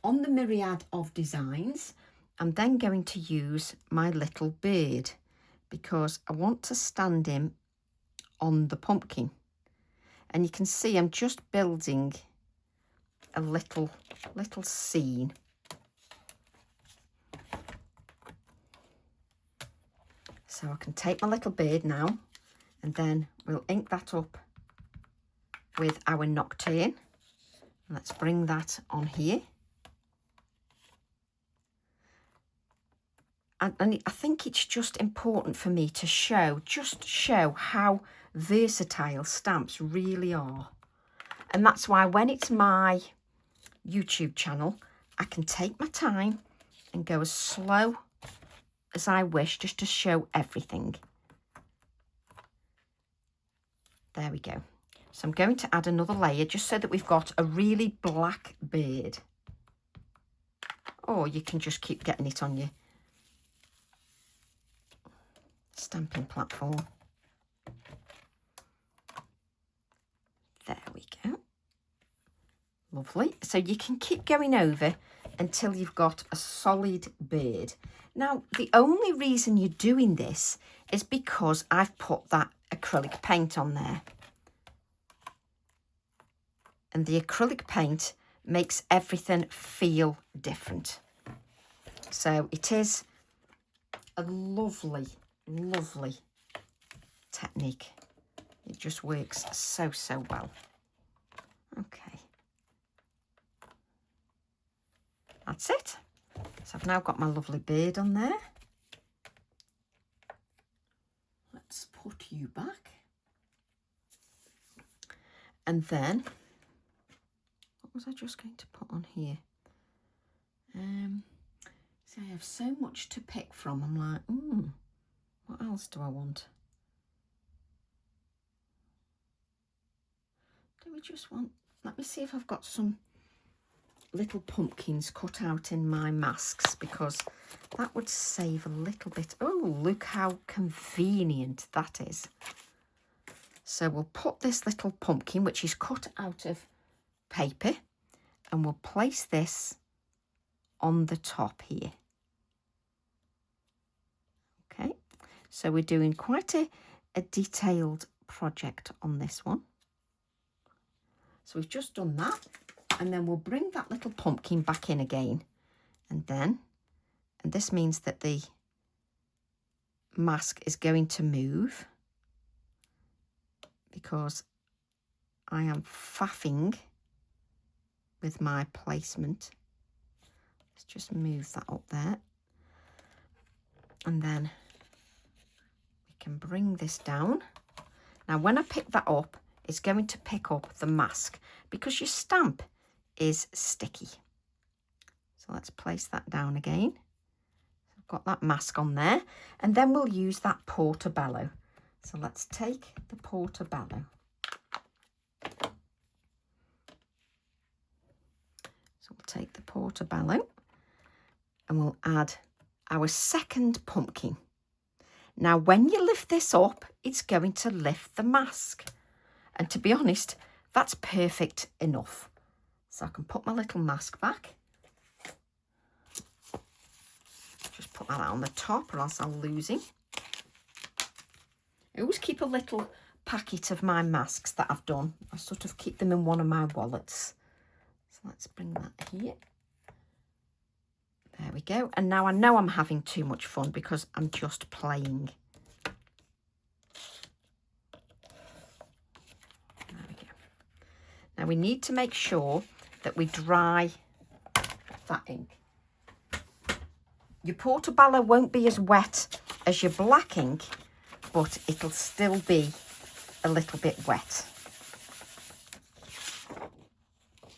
On the myriad of designs, I'm then going to use my little bird because I want to stand him on the pumpkin. And you can see I'm just building a little scene. So I can take my little bird now, and then we'll ink that up with our nocturne. Let's bring that on here. And I think it's just important for me to show how versatile stamps really are. And that's why when it's my YouTube channel, I can take my time and go as slow as I wish, just to show everything. There we go. So I'm going to add another layer just so that we've got a really black bird. Or you can just keep getting it on your stamping platform. There we go. Lovely. So you can keep going over until you've got a solid bird. Now, the only reason you're doing this is because I've put that acrylic paint on there. And the acrylic paint makes everything feel different. So it is a lovely technique. It just works so well. Okay. That's it. So I've now got my lovely bird on there. Let's put you back. And then, what was I just going to put on here? So I have so much to pick from. I'm like, what else do I want? Do we just want, let me see if I've got some little pumpkins cut out in my masks, because that would save a little bit. Oh, look how convenient that is. So we'll put this little pumpkin, which is cut out of paper, and we'll place this on the top here. Okay, so we're doing quite a detailed project on this one. So we've just done that, and then we'll bring that little pumpkin back in again, and this means that the mask is going to move because I am faffing with my placement. Let's just move that up there, and then we can bring this down. Now when I pick that up, it's going to pick up the mask because your stamp is sticky. So let's place that down again. I've got that mask on there, and then we'll use that portobello. So let's take the portobello. So we'll take the portobello and we'll add our second pumpkin. Now when you lift this up, it's going to lift the mask. And to be honest, that's perfect enough. So I can put my little mask back. Just put that on the top or else I'll lose him. I always keep a little packet of my masks that I've done. I sort of keep them in one of my wallets. So let's bring that here. There we go. And now I know I'm having too much fun because I'm just playing. There we go. Now we need to make sure that we dry that ink. Your portobello won't be as wet as your black ink, but it'll still be a little bit wet.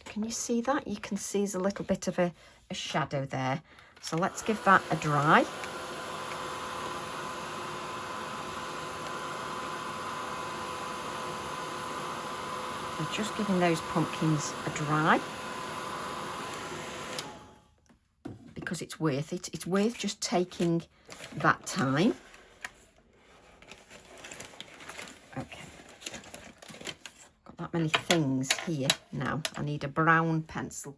Can you see that? You can see there's a little bit of a shadow there. So let's give that a dry. So just giving those pumpkins a dry. Because it's worth it. It's worth just taking that time. Okay. that many things here now. I need a brown pencil.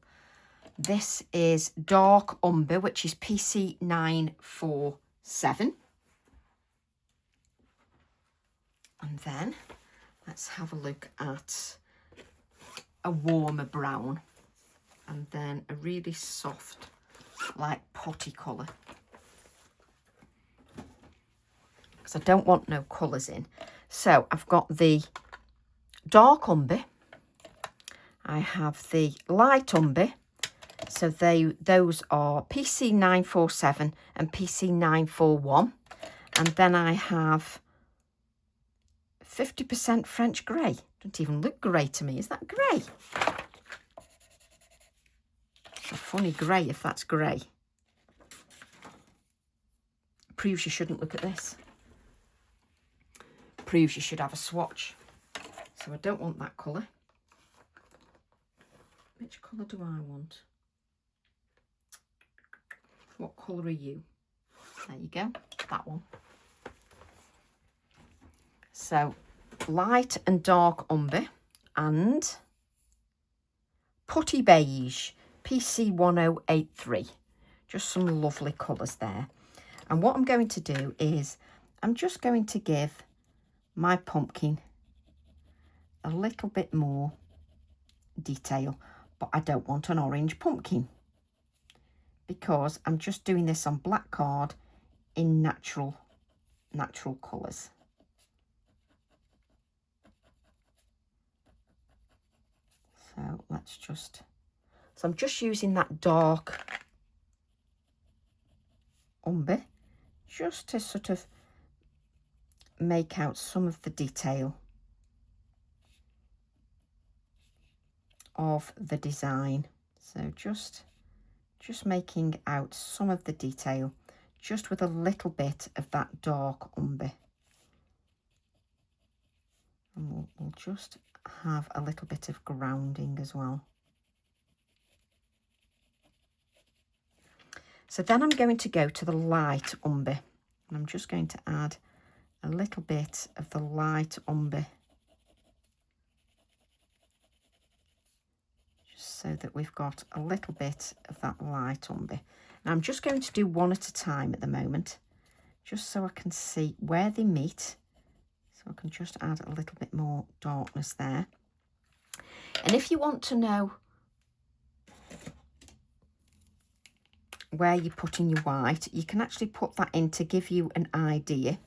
This is Dark Umber, which is PC 947. And then let's have a look at a warmer brown. And then a really soft, like potty colour. Because I don't want no colours in. So I've got the Dark Umber. I have the Light Umber. So those are PC 947 and PC 941. And then I have 50% French grey. Doesn't even look grey to me. Is that grey? A funny grey if that's grey. Proves you shouldn't look at this. Proves you should have a swatch. So I don't want that colour. Which colour do I want? What colour are you? There you go, that one. So light and dark umber and putty beige, PC 1083. Just some lovely colours there. And what I'm going to do is I'm just going to give my pumpkin a little bit more detail, but I don't want an orange pumpkin because I'm just doing this on black card in natural colours. So let's just, so I'm just using that dark umber just to sort of make out some of the detail of the design. So just making out some of the detail just with a little bit of that dark umber. And we'll just have a little bit of grounding as well. So then I'm going to go to the light umber, and I'm just going to add a little bit of the light umber just so that we've got a little bit of that light umber. And I'm just going to do one at a time at the moment, just so I can see where they meet. So I can just add a little bit more darkness there. And if you want to know where you're putting your white, you can actually put that in to give you an idea.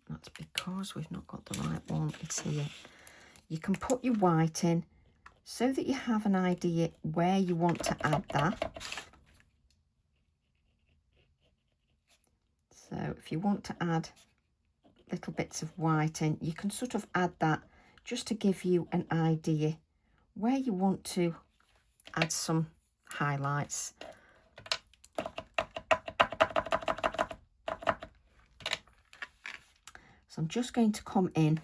That's because we've not got the right one. It's here. You can put your white in so that you have an idea where you want to add that. So if you want to add little bits of white in, you can sort of add that just to give you an idea where you want to add some highlights. So I'm just going to come in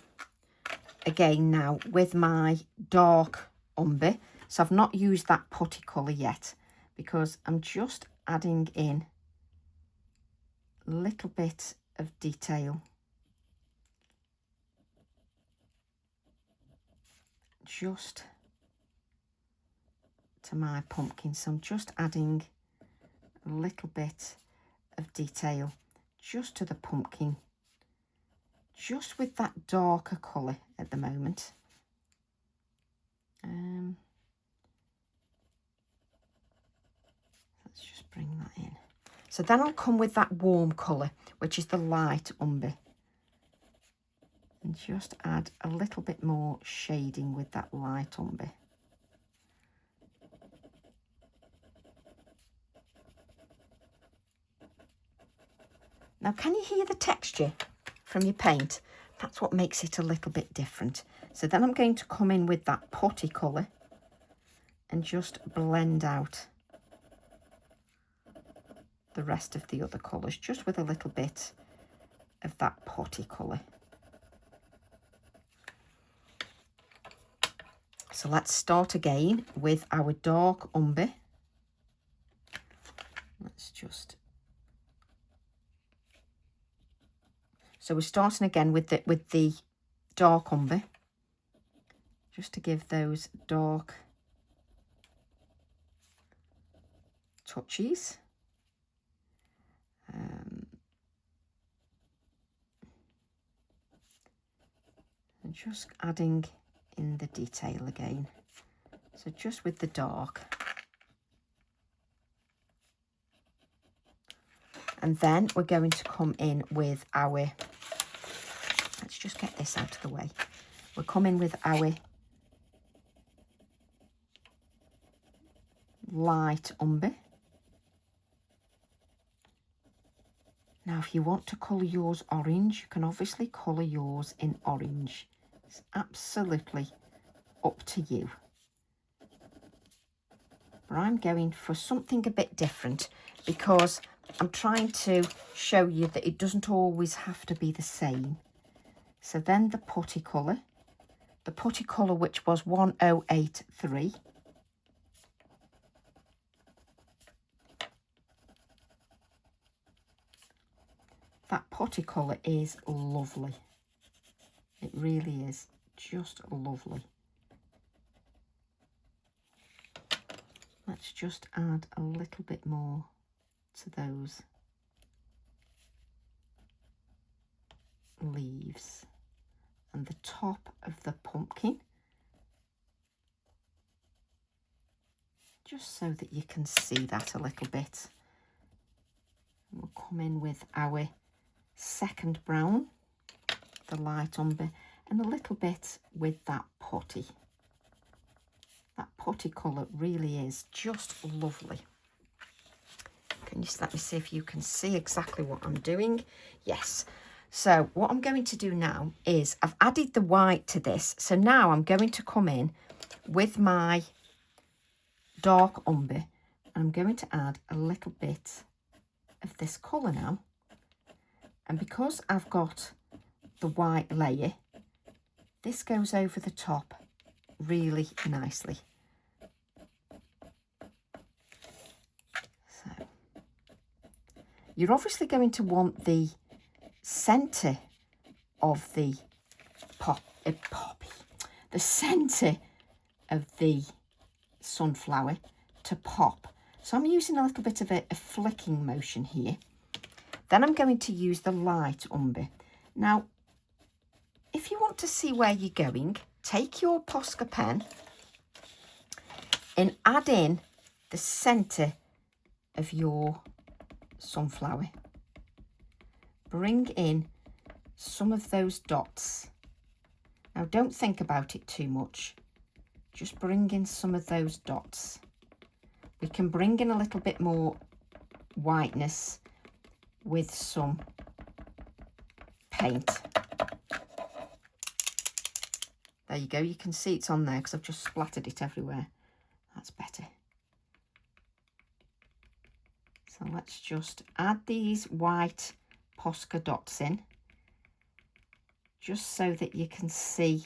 again now with my dark umber. So I've not used that putty colour yet because I'm just adding in a little bit of detail just to my pumpkin. So I'm just adding a little bit of detail just to the pumpkin, just with that darker colour at the moment. Let's just bring that in. So then I'll come with that warm colour, which is the light umber, and just add a little bit more shading with that light umber. Now, can you hear the texture from your paint? That's what makes it a little bit different. So then I'm going to come in with that putty colour and just blend out the rest of the other colours, just with a little bit of that putty colour. So let's start again with our dark umber. Let's just... So we're starting again with the dark umber, just to give those dark touches. And just adding in the detail again. So just with the dark. And then we're going to come in with our, let's just get this out of the way. We're coming with our light umber. Now, if you want to colour yours orange, you can obviously colour yours in orange. It's absolutely up to you. But I'm going for something a bit different because I'm trying to show you that it doesn't always have to be the same. So then the putty colour which was 1083. That putty colour is lovely. It really is just lovely. Let's just add a little bit more to those leaves and the top of the pumpkin, just so that you can see that a little bit. And we'll come in with our second brown, the light umber, and a little bit with that putty. That putty colour really is just lovely. Can you let me see if you can see exactly what I'm doing? Yes. So what I'm going to do now is I've added the white to this. So now I'm going to come in with my dark umber. I'm going to add a little bit of this colour now. And because I've got the white layer, this goes over the top really nicely. So you're obviously going to want the centre of the the centre of the sunflower to pop. So I'm using a little bit of a flicking motion here. Then I'm going to use the light umber. Now, if you want to see where you're going, take your Posca pen and add in the centre of your sunflower. Bring in some of those dots. Now, don't think about it too much. Just bring in some of those dots. We can bring in a little bit more whiteness with some paint. There you go. You can see it's on there because I've just splattered it everywhere. That's better. So let's just add these white Posca dots in, just so that you can see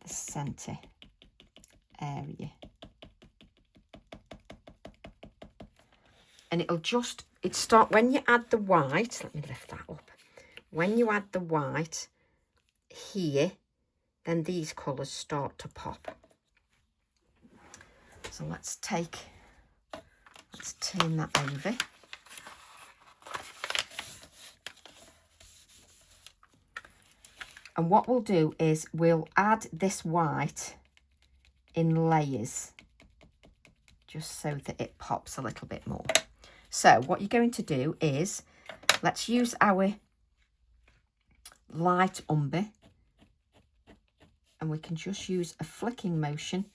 the centre area. And when you add the white, let me lift that up. When you add the white here, then these colours start to pop. So let's turn that over. And what we'll do is we'll add this white in layers, just so that it pops a little bit more. So what you're going to do is, let's use our light umber, and we can just use a flicking motion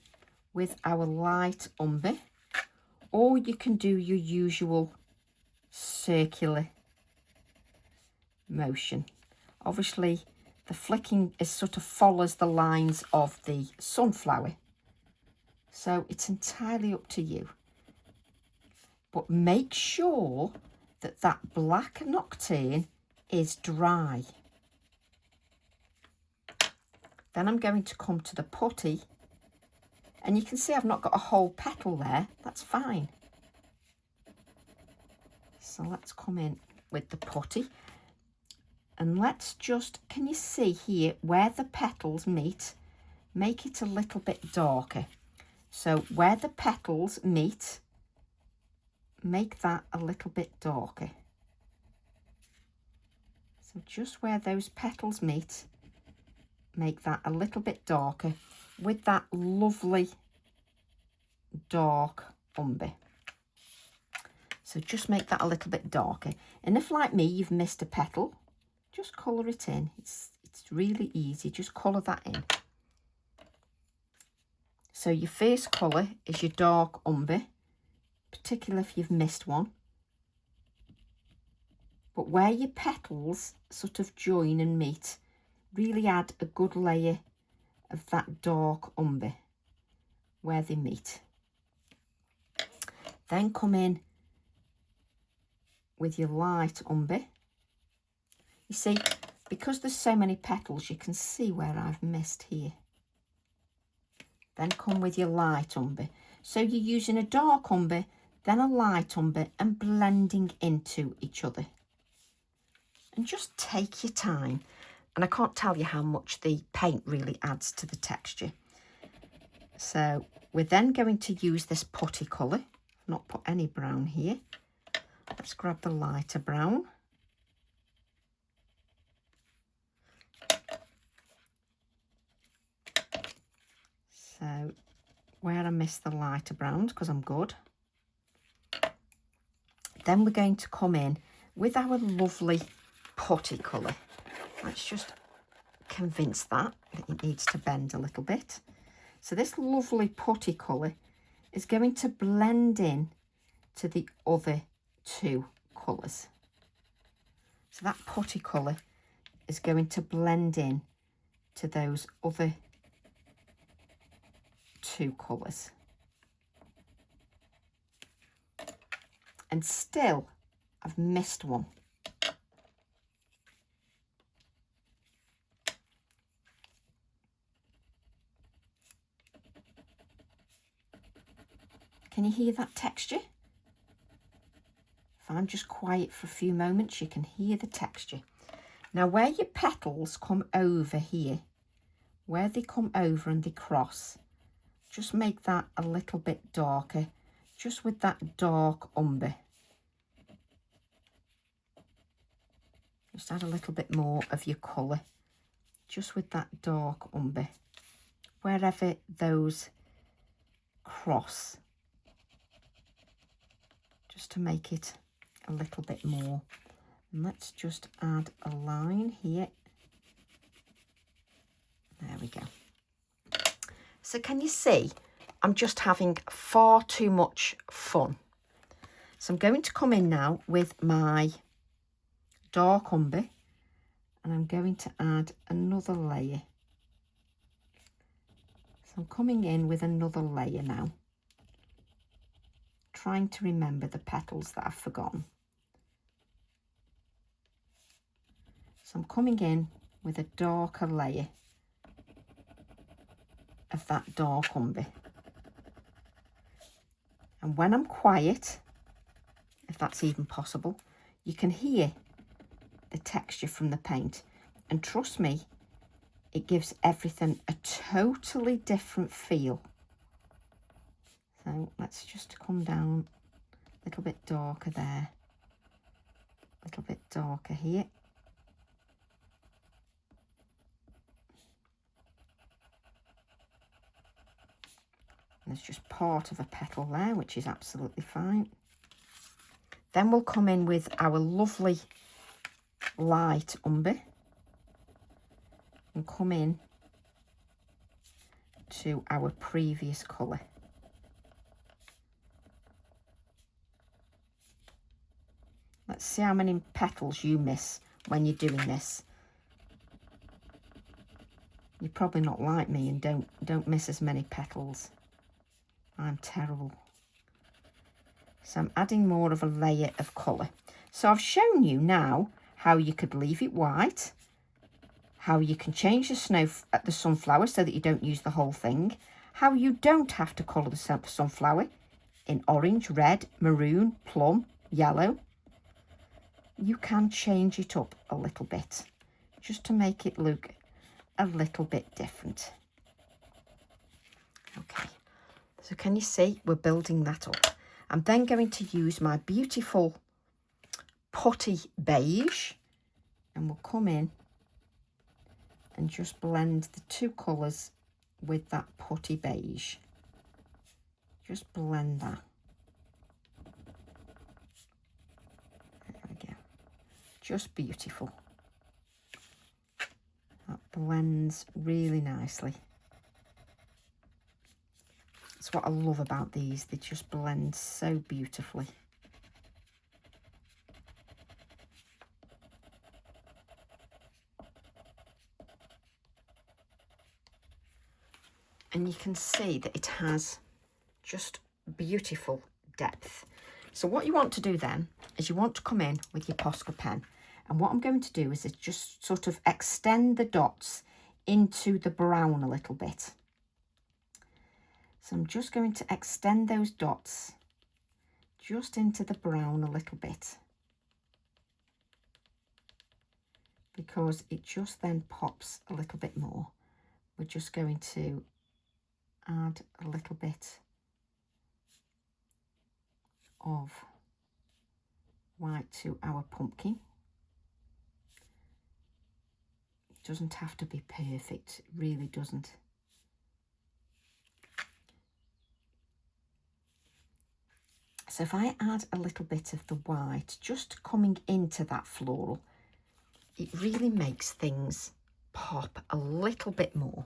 with our light umber, or you can do your usual circular motion. Obviously, the flicking is sort of follows the lines of the sunflower, so it's entirely up to you. But make sure that that black nocturne is dry. Then I'm going to come to the putty, and you can see I've not got a whole petal there. That's fine. So let's come in with the putty. And let's just, can you see here where the petals meet? Make it a little bit darker. So where the petals meet, make that a little bit darker. So just where those petals meet, make that a little bit darker with that lovely dark umber. So just make that a little bit darker. And if, like me, you've missed a petal, just colour it in. It's really easy. Just colour that in. So your first colour is your dark umber, particularly if you've missed one. But where your petals sort of join and meet, really add a good layer of that dark umber where they meet. Then come in with your light umber. You see, because there's so many petals, you can see where I've missed here. Then come with your light umber. So you're using a dark umber, then a light umber, and blending into each other. And just take your time. And I can't tell you how much the paint really adds to the texture. So we're then going to use this putty colour. I've not put any brown here. Let's grab the lighter brown. So where I missed the lighter browns, because I'm good. Then we're going to come in with our lovely putty colour. Let's just convince that it needs to bend a little bit. So this lovely putty colour is going to blend in to the other two colours. So that putty colour is going to blend in to those other two colours. And still, I've missed one. Can you hear that texture? If I'm just quiet for a few moments, you can hear the texture. Now, where your petals come over here, where they come over and they cross, just make that a little bit darker, just with that dark umber. Just add a little bit more of your colour, just with that dark umber, wherever those cross, just to make it a little bit more. And let's just add a line here. There we go. So can you see, I'm just having far too much fun. So I'm going to come in now with my dark umber, and I'm going to add another layer. So I'm coming in with another layer now, trying to remember the petals that I've forgotten. So I'm coming in with a darker layer of that dark umber. And when I'm quiet, if that's even possible, you can hear the texture from the paint. And trust me, it gives everything a totally different feel. So let's just come down a little bit darker there, a little bit darker here. There's just part of a petal there, which is absolutely fine. Then we'll come in with our lovely light umber and come in to our previous colour. Let's see how many petals you miss when you're doing this. You're probably not like me and don't miss as many petals. I'm terrible. So I'm adding more of a layer of colour. So I've shown you now how you could leave it white, how you can change the sunflower so that you don't use the whole thing, how you don't have to colour the sunflower in orange, red, maroon, plum, yellow. you can change it up a little bit just to make it look a little bit different. Okay, so can you see we're building that up? I'm then going to use my beautiful putty beige, and we'll come in and just blend the two colours with that putty beige. Just blend that. There we go. Just beautiful. That blends really nicely. That's what I love about these. They just blend so beautifully. And you can see that it has just beautiful depth. So what you want to do then is you want to come in with your Posca pen. And what I'm going to do is just sort of extend the dots into the brown a little bit. So I'm just going to extend those dots just into the brown a little bit, because it just then pops a little bit more. We're just going to add a little bit of white to our pumpkin. It doesn't have to be perfect, it really doesn't. So if I add a little bit of the white just coming into that floral, it really makes things pop a little bit more.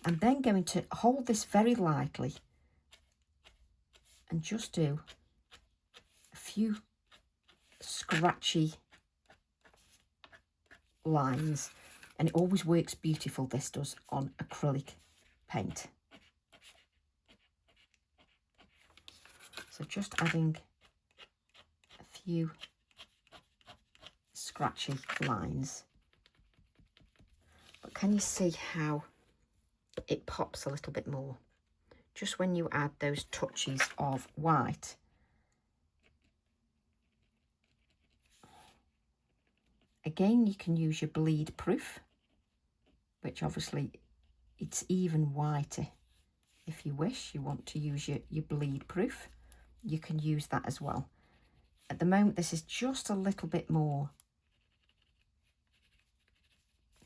I'm then going to hold this very lightly and just do a few scratchy lines, and it always works beautiful, this does, on acrylic paint. So just adding a few scratchy lines. But can you see how it pops a little bit more just when you add those touches of white? Again, you can use your bleed proof, which obviously it's even whiter. If you wish, you want to use your bleed proof, you can use that as well. At the moment, this is just a little bit more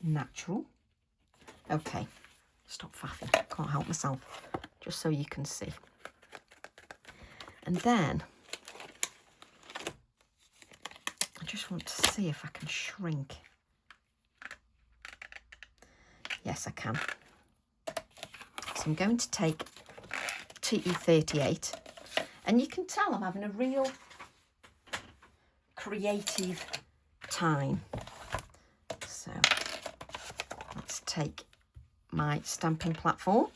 natural. Okay, stop faffing, can't help myself, just so you can see. And then I just want to see if I can shrink. Yes, I can. So I'm going to take TE38, and you can tell I'm having a real creative time. So let's take my stamping platform,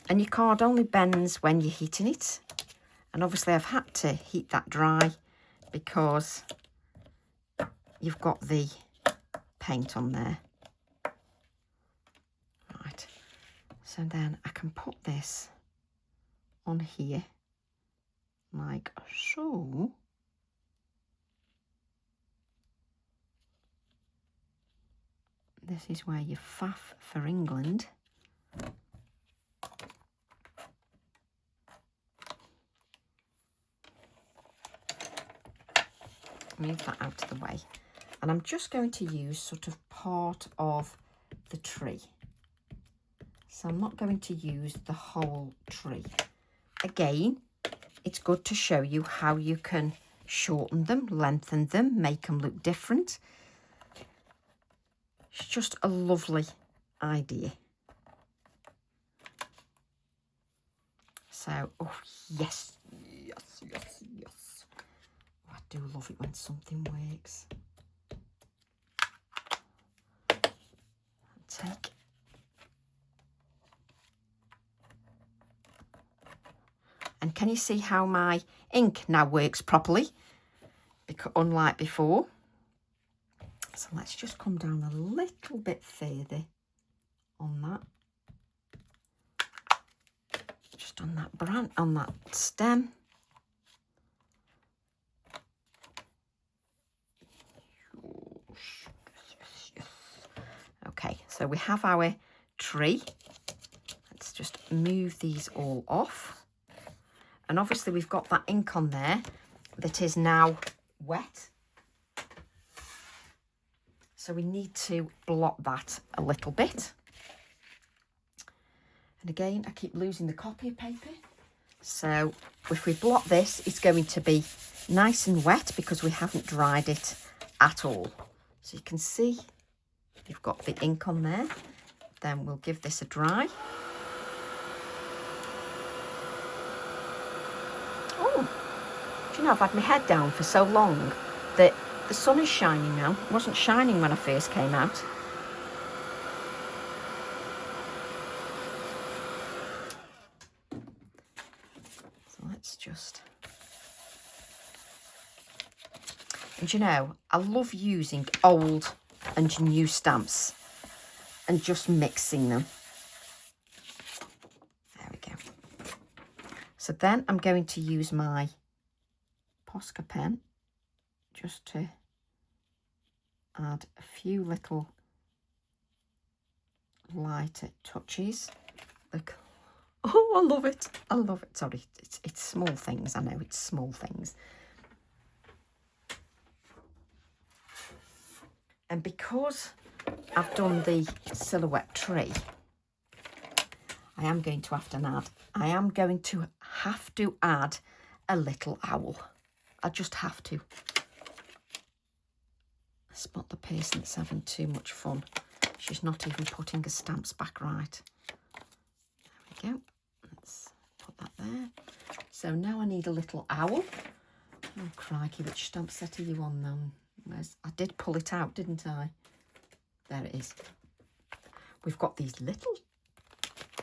and your card only bends when you're heating it, and obviously I've had to heat that dry because you've got the paint on there. Right, so then I can put this on here like so. This is where you faff for England. Move that out of the way. And I'm just going to use sort of part of the tree. So I'm not going to use the whole tree. Again, it's good to show you how you can shorten them, lengthen them, make them look different. It's just a lovely idea. So, oh yes, yes, yes, yes. Oh, I do love it when something works. Take and can you see how my ink now works properly, because unlike before? So let's just come down a little bit further on that, just on that branch, on that stem. So we have our tree. Let's just move these all off. And obviously we've got that ink on there that is now wet. So we need to blot that a little bit. And again, I keep losing the copy paper. So if we blot this, it's going to be nice and wet because we haven't dried it at all. So you can see you've got the ink on there. Then we'll give this a dry. Oh, do you know, I've had my head down for so long that the sun is shining now. It wasn't shining when I first came out. So let's just... And you know, I love using old and new stamps and just mixing them. There we go. So then I'm going to use my Posca pen just to add a few little lighter touches. Look. Oh, I love it. I love it. Sorry, it's small things. I know it's small things. And because I've done the silhouette tree, I am going to have to add a little owl. I just have to. Spot the person that's having too much fun. She's not even putting her stamps back right. There we go. Let's put that there. So now I need a little owl. Oh, crikey, which stamp set are you on now? I did pull it out, didn't I? There it is. We've got these little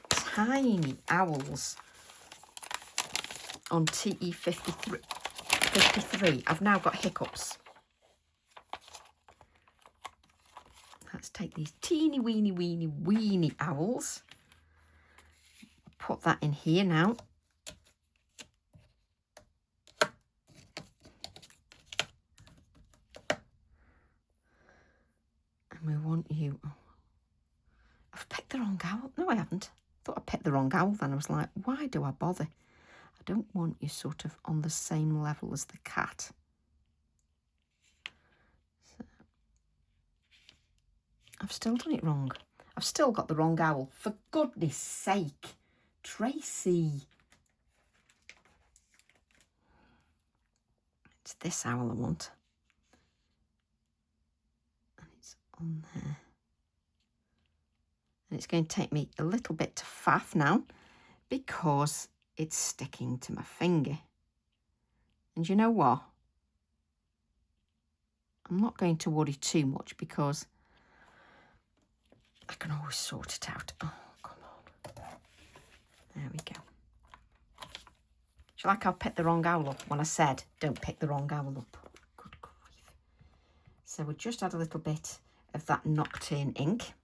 tiny owls on TE 53. I've now got hiccups. Let's take these teeny weeny owls. Put that in here now. And we want you... Oh, I've picked the wrong owl. No, I haven't. I thought I picked the wrong owl then. I was like, why do I bother? I don't want you sort of on the same level as the cat. So, I've still done it wrong. I've still got the wrong owl. For goodness sake, Tracy. It's this owl I want. And it's on there. And it's going to take me a little bit to faff now because it's sticking to my finger. And you know what? I'm not going to worry too much because I can always sort it out. Oh, come on. There we go. Do you like I picked the wrong owl up when I said don't pick the wrong owl up? Good grief. So we'll just add a little bit of that Nocturne ink.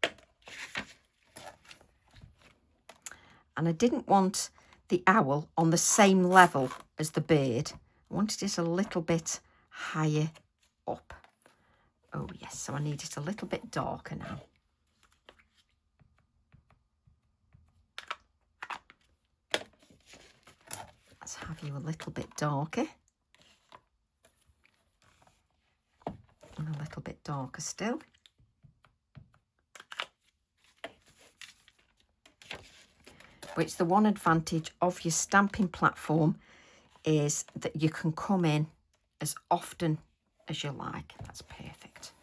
And I didn't want the owl on the same level as the bird. I wanted it a little bit higher up. Oh yes, so I need it a little bit darker now. Let's have you a little bit darker. And a little bit darker still. But it's the one advantage of your stamping platform is that you can come in as often as you like. That's perfect.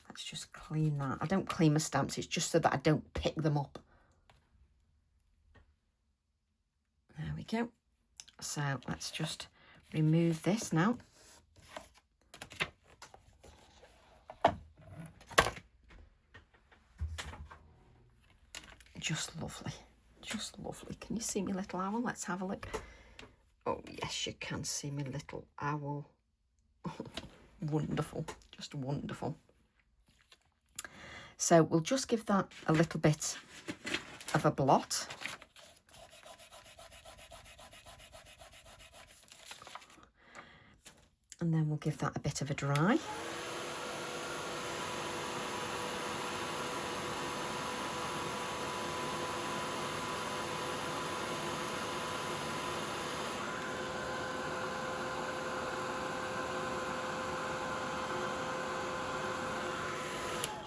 Let's just clean that. I don't clean my stamps. It's just so that I don't pick them up. There we go. So let's just remove this now. Just lovely. Just lovely. Can you see me little owl? Let's have a look. Oh yes, you can see me little owl. Wonderful. Just wonderful. So we'll just give that a little bit of a blot. And then we'll give that a bit of a dry.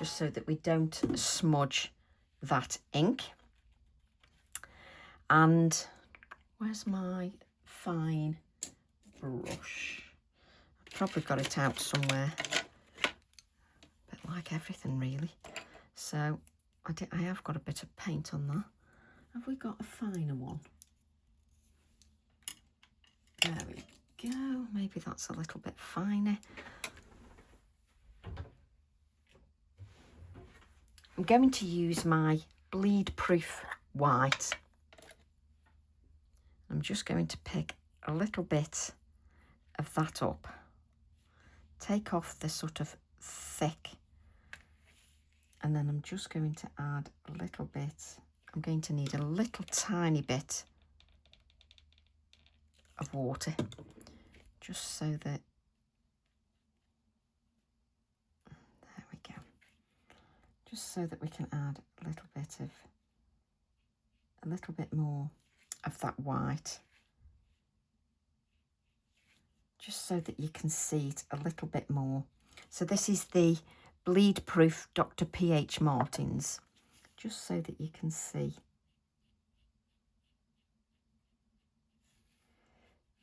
just so that we don't smudge that ink. And where's my fine brush? I've probably got it out somewhere, but like everything really. So I have got a bit of paint on that. Have we got a finer one? There we go. Maybe that's a little bit finer. I'm going to use my bleed proof white. I'm just going to pick a little bit of that up. Take off the sort of thick, and then I'm just going to add a little bit. I'm going to need a little tiny bit of water, just so that, there we go, just so that we can add a little bit more of that white, just so that you can see it a little bit more. So this is the bleed proof Dr. P.H. Martin's, just so that you can see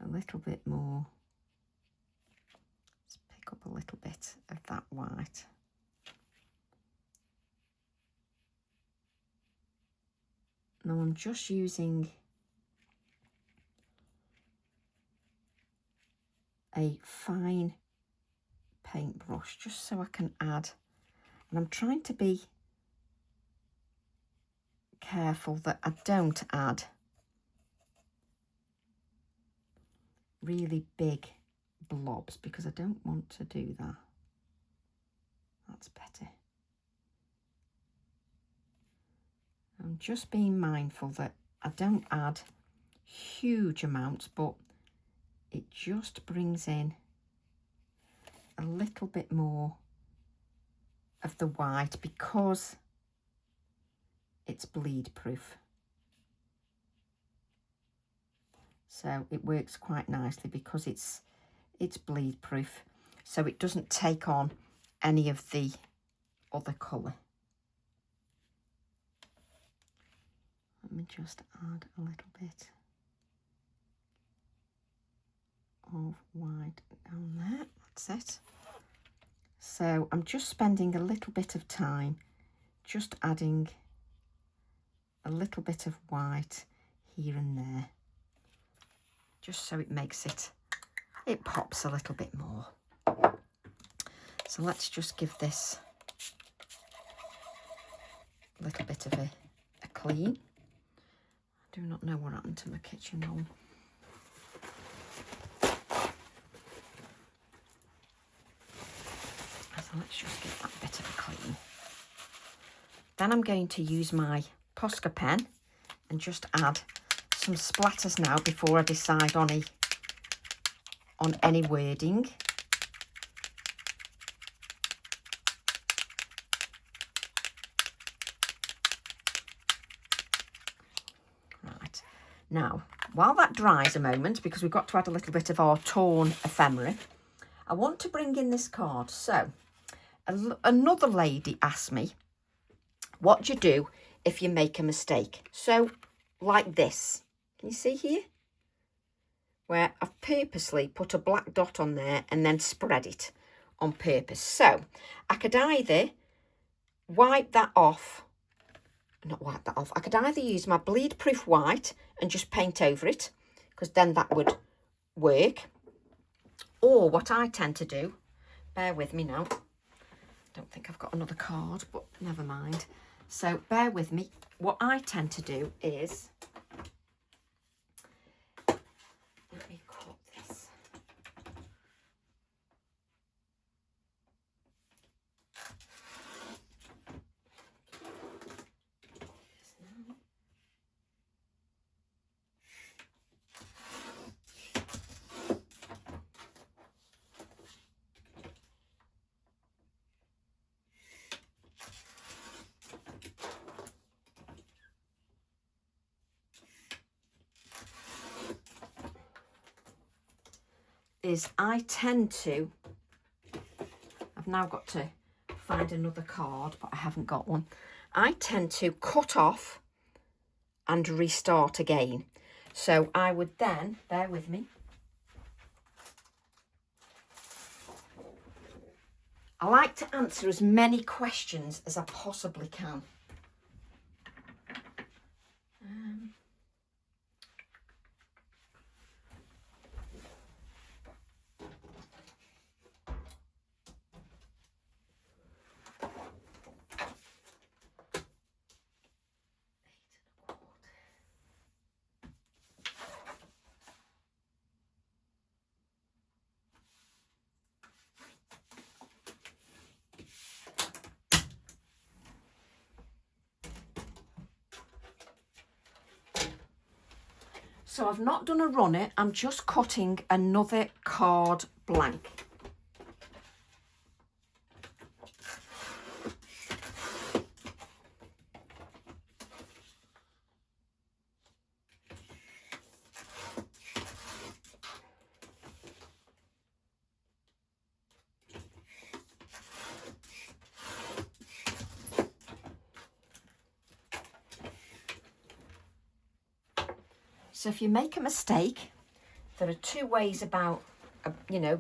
a little bit more. Let's pick up a little bit of that white. Now I'm just using a fine paintbrush just so I can add, and I'm trying to be careful that I don't add really big blobs, because I don't want to do that. That's better. I'm just being mindful that I don't add huge amounts, but it just brings in a little bit more of the white because it's bleed proof. So it works quite nicely because it's bleed proof, so it doesn't take on any of the other colour. Let me just add a little bit of white down there. That's it. So I'm just spending a little bit of time just adding a little bit of white here and there, just so it makes it pops a little bit more. So let's just give this a little bit of a clean. I do not know what happened to my kitchen roll. So let's just give that bit of a clean. Then I'm going to use my Posca pen and just add some splatters now before I decide on any wording. Right, now while that dries a moment, because we've got to add a little bit of our torn ephemera, I want to bring in this card. So another lady asked me, what do you do if you make a mistake? So like this, can you see here? Where I've purposely put a black dot on there and then spread it on purpose. So I could either wipe that off, I could either use my bleed proof white and just paint over it, because then that would work. Or what I tend to do, bear with me now, don't think I've got another card, but never mind. So bear with me. What I tend to do is, let me cut this. Is I tend to, I've now got to find another card, but I haven't got one. I tend to cut off and restart again. So I would then, bear with me, I like to answer as many questions as I possibly can. So I've not done a runner, I'm just cutting another card blank. So if you make a mistake, there are two ways about,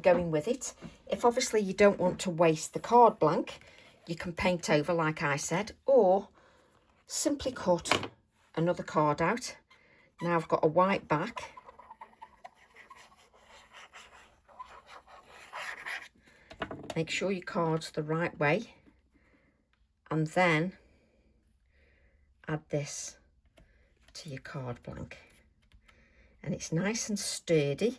going with it. If obviously you don't want to waste the card blank, you can paint over like I said, or simply cut another card out. Now I've got a white back. Make sure your card's the right way. And then add this to your card blank. And it's nice and sturdy.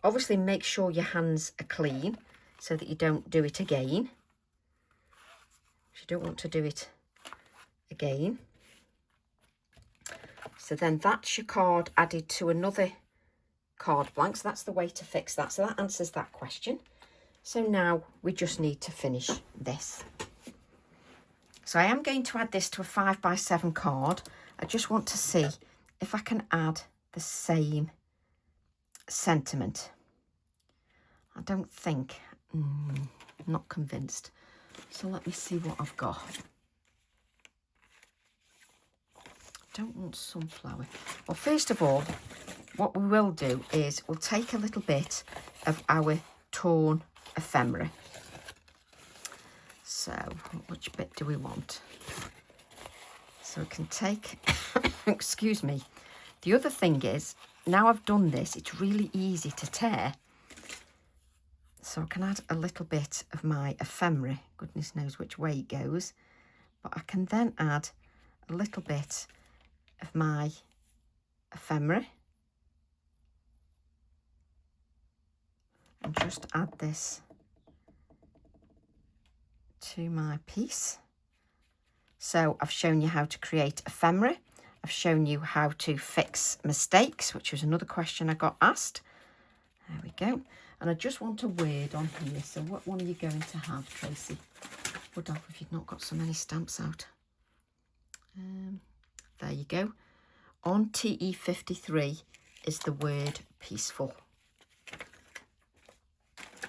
Obviously make sure your hands are clean so that you don't do it again. You don't want to do it again. So then that's your card added to another card blank. So that's the way to fix that. So that answers that question. So now we just need to finish this. So I am going to add this to a 5x7 card. I just want to see if I can add the same sentiment. I don't think, I'm not convinced. So let me see what I've got. Don't want sunflower. Well, first of all, what we will do is we'll take a little bit of our torn ephemera. So which bit do we want? So we can take, excuse me. The other thing is, now I've done this, it's really easy to tear. So I can add a little bit of my ephemera. Goodness knows which way it goes. But I can then add a little bit of my ephemera. And just add this to my piece. So I've shown you how to create ephemera. I've shown you how to fix mistakes, which was another question I got asked. There we go. And I just want a word on here. So what one are you going to have, Tracy? Would help if you've not got so many stamps out. There you go. On TE53 is the word peaceful.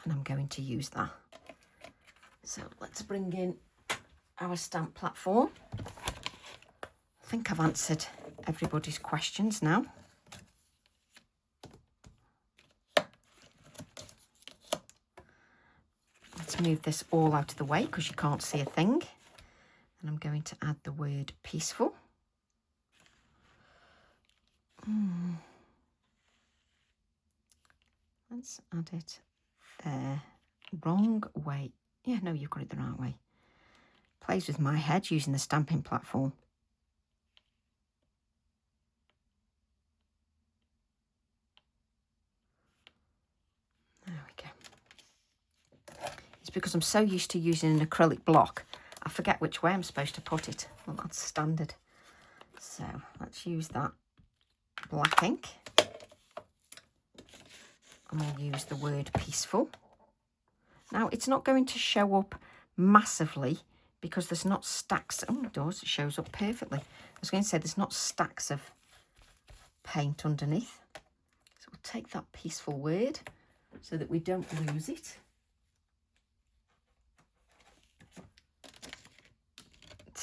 And I'm going to use that. So let's bring in our stamp platform. I think I've answered everybody's questions now. Let's move this all out of the way because you can't see a thing. And I'm going to add the word peaceful. Let's add it there. Wrong way. Yeah, no, you've got it the right way. Plays with my head using the stamping platform. There we go. It's because I'm so used to using an acrylic block, I forget which way I'm supposed to put it. Well, that's standard. So let's use that black ink. And we'll use the word peaceful. Now, it's not going to show up massively because there's not stacks. Oh, it does. It shows up perfectly. I was going to say there's not stacks of paint underneath. So we'll take that peaceful word so that we don't lose it.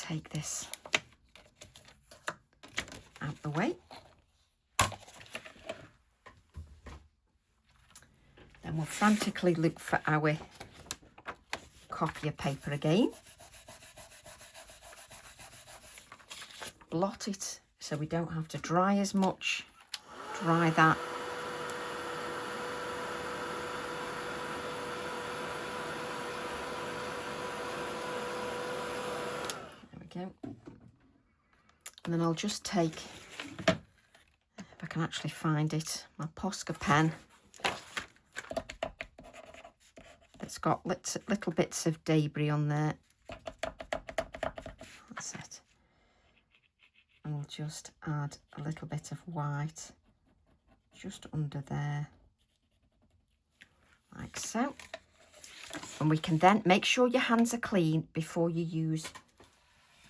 take this out the way. Then we'll frantically look for our copier paper again. Blot it so we don't have to dry as much. Dry that. There we go. And then I'll just take, if I can actually find it, my Posca pen. It's got little bits of debris on there. That's it. And we'll just add a little bit of white just under there, like so. And we can then make sure your hands are clean before you use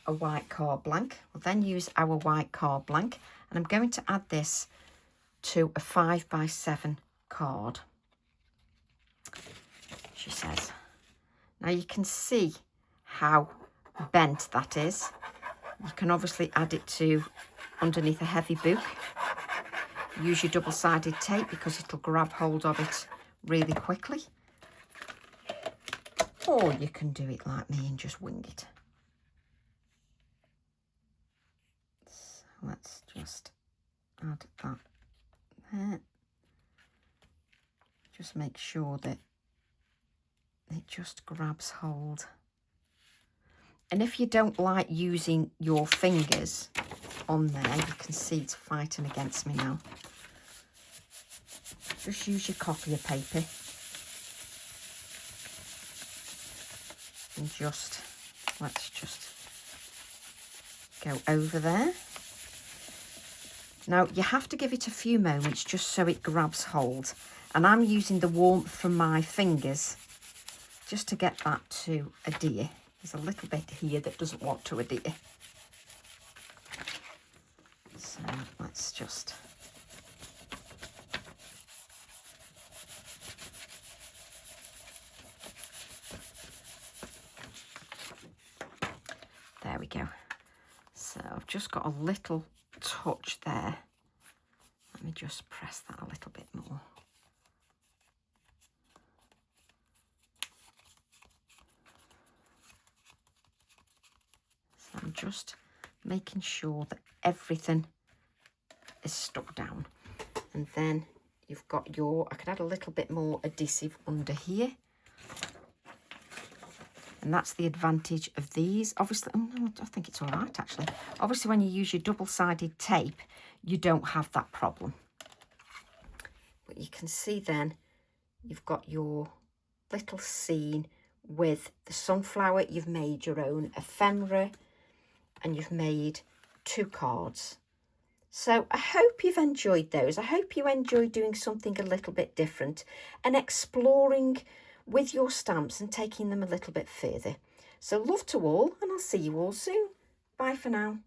a white card blank. We'll then use our white card blank, and I'm going to add this to a 5x7 card, she says. Now you can see how bent that is. You can obviously add it to underneath a heavy book. Use your double-sided tape because it'll grab hold of it really quickly. Or you can do it like me and just wing it. So let's just add that there. Just make sure that it just grabs hold. And if you don't like using your fingers on there, you can see it's fighting against me now. Just use your copier paper. And just, let's just go over there. Now, you have to give it a few moments just so it grabs hold. And I'm using the warmth from my fingers just to get that to adhere. There's a little bit here that doesn't want to adhere. So let's just... There we go. So I've just got a little touch there. Let me just press that a little bit more. So I'm just making sure that everything is stuck down. And then you've got your, I could add a little bit more adhesive under here. And that's the advantage of these. Obviously, oh no, I think it's all right actually. Obviously, when you use your double-sided tape, you don't have that problem. But you can see then you've got your little scene with the sunflower. You've made your own ephemera and you've made 2 cards. So I hope you've enjoyed those. I hope you enjoyed doing something a little bit different and exploring with your stamps and taking them a little bit further. So love to all, and I'll see you all soon. Bye for now.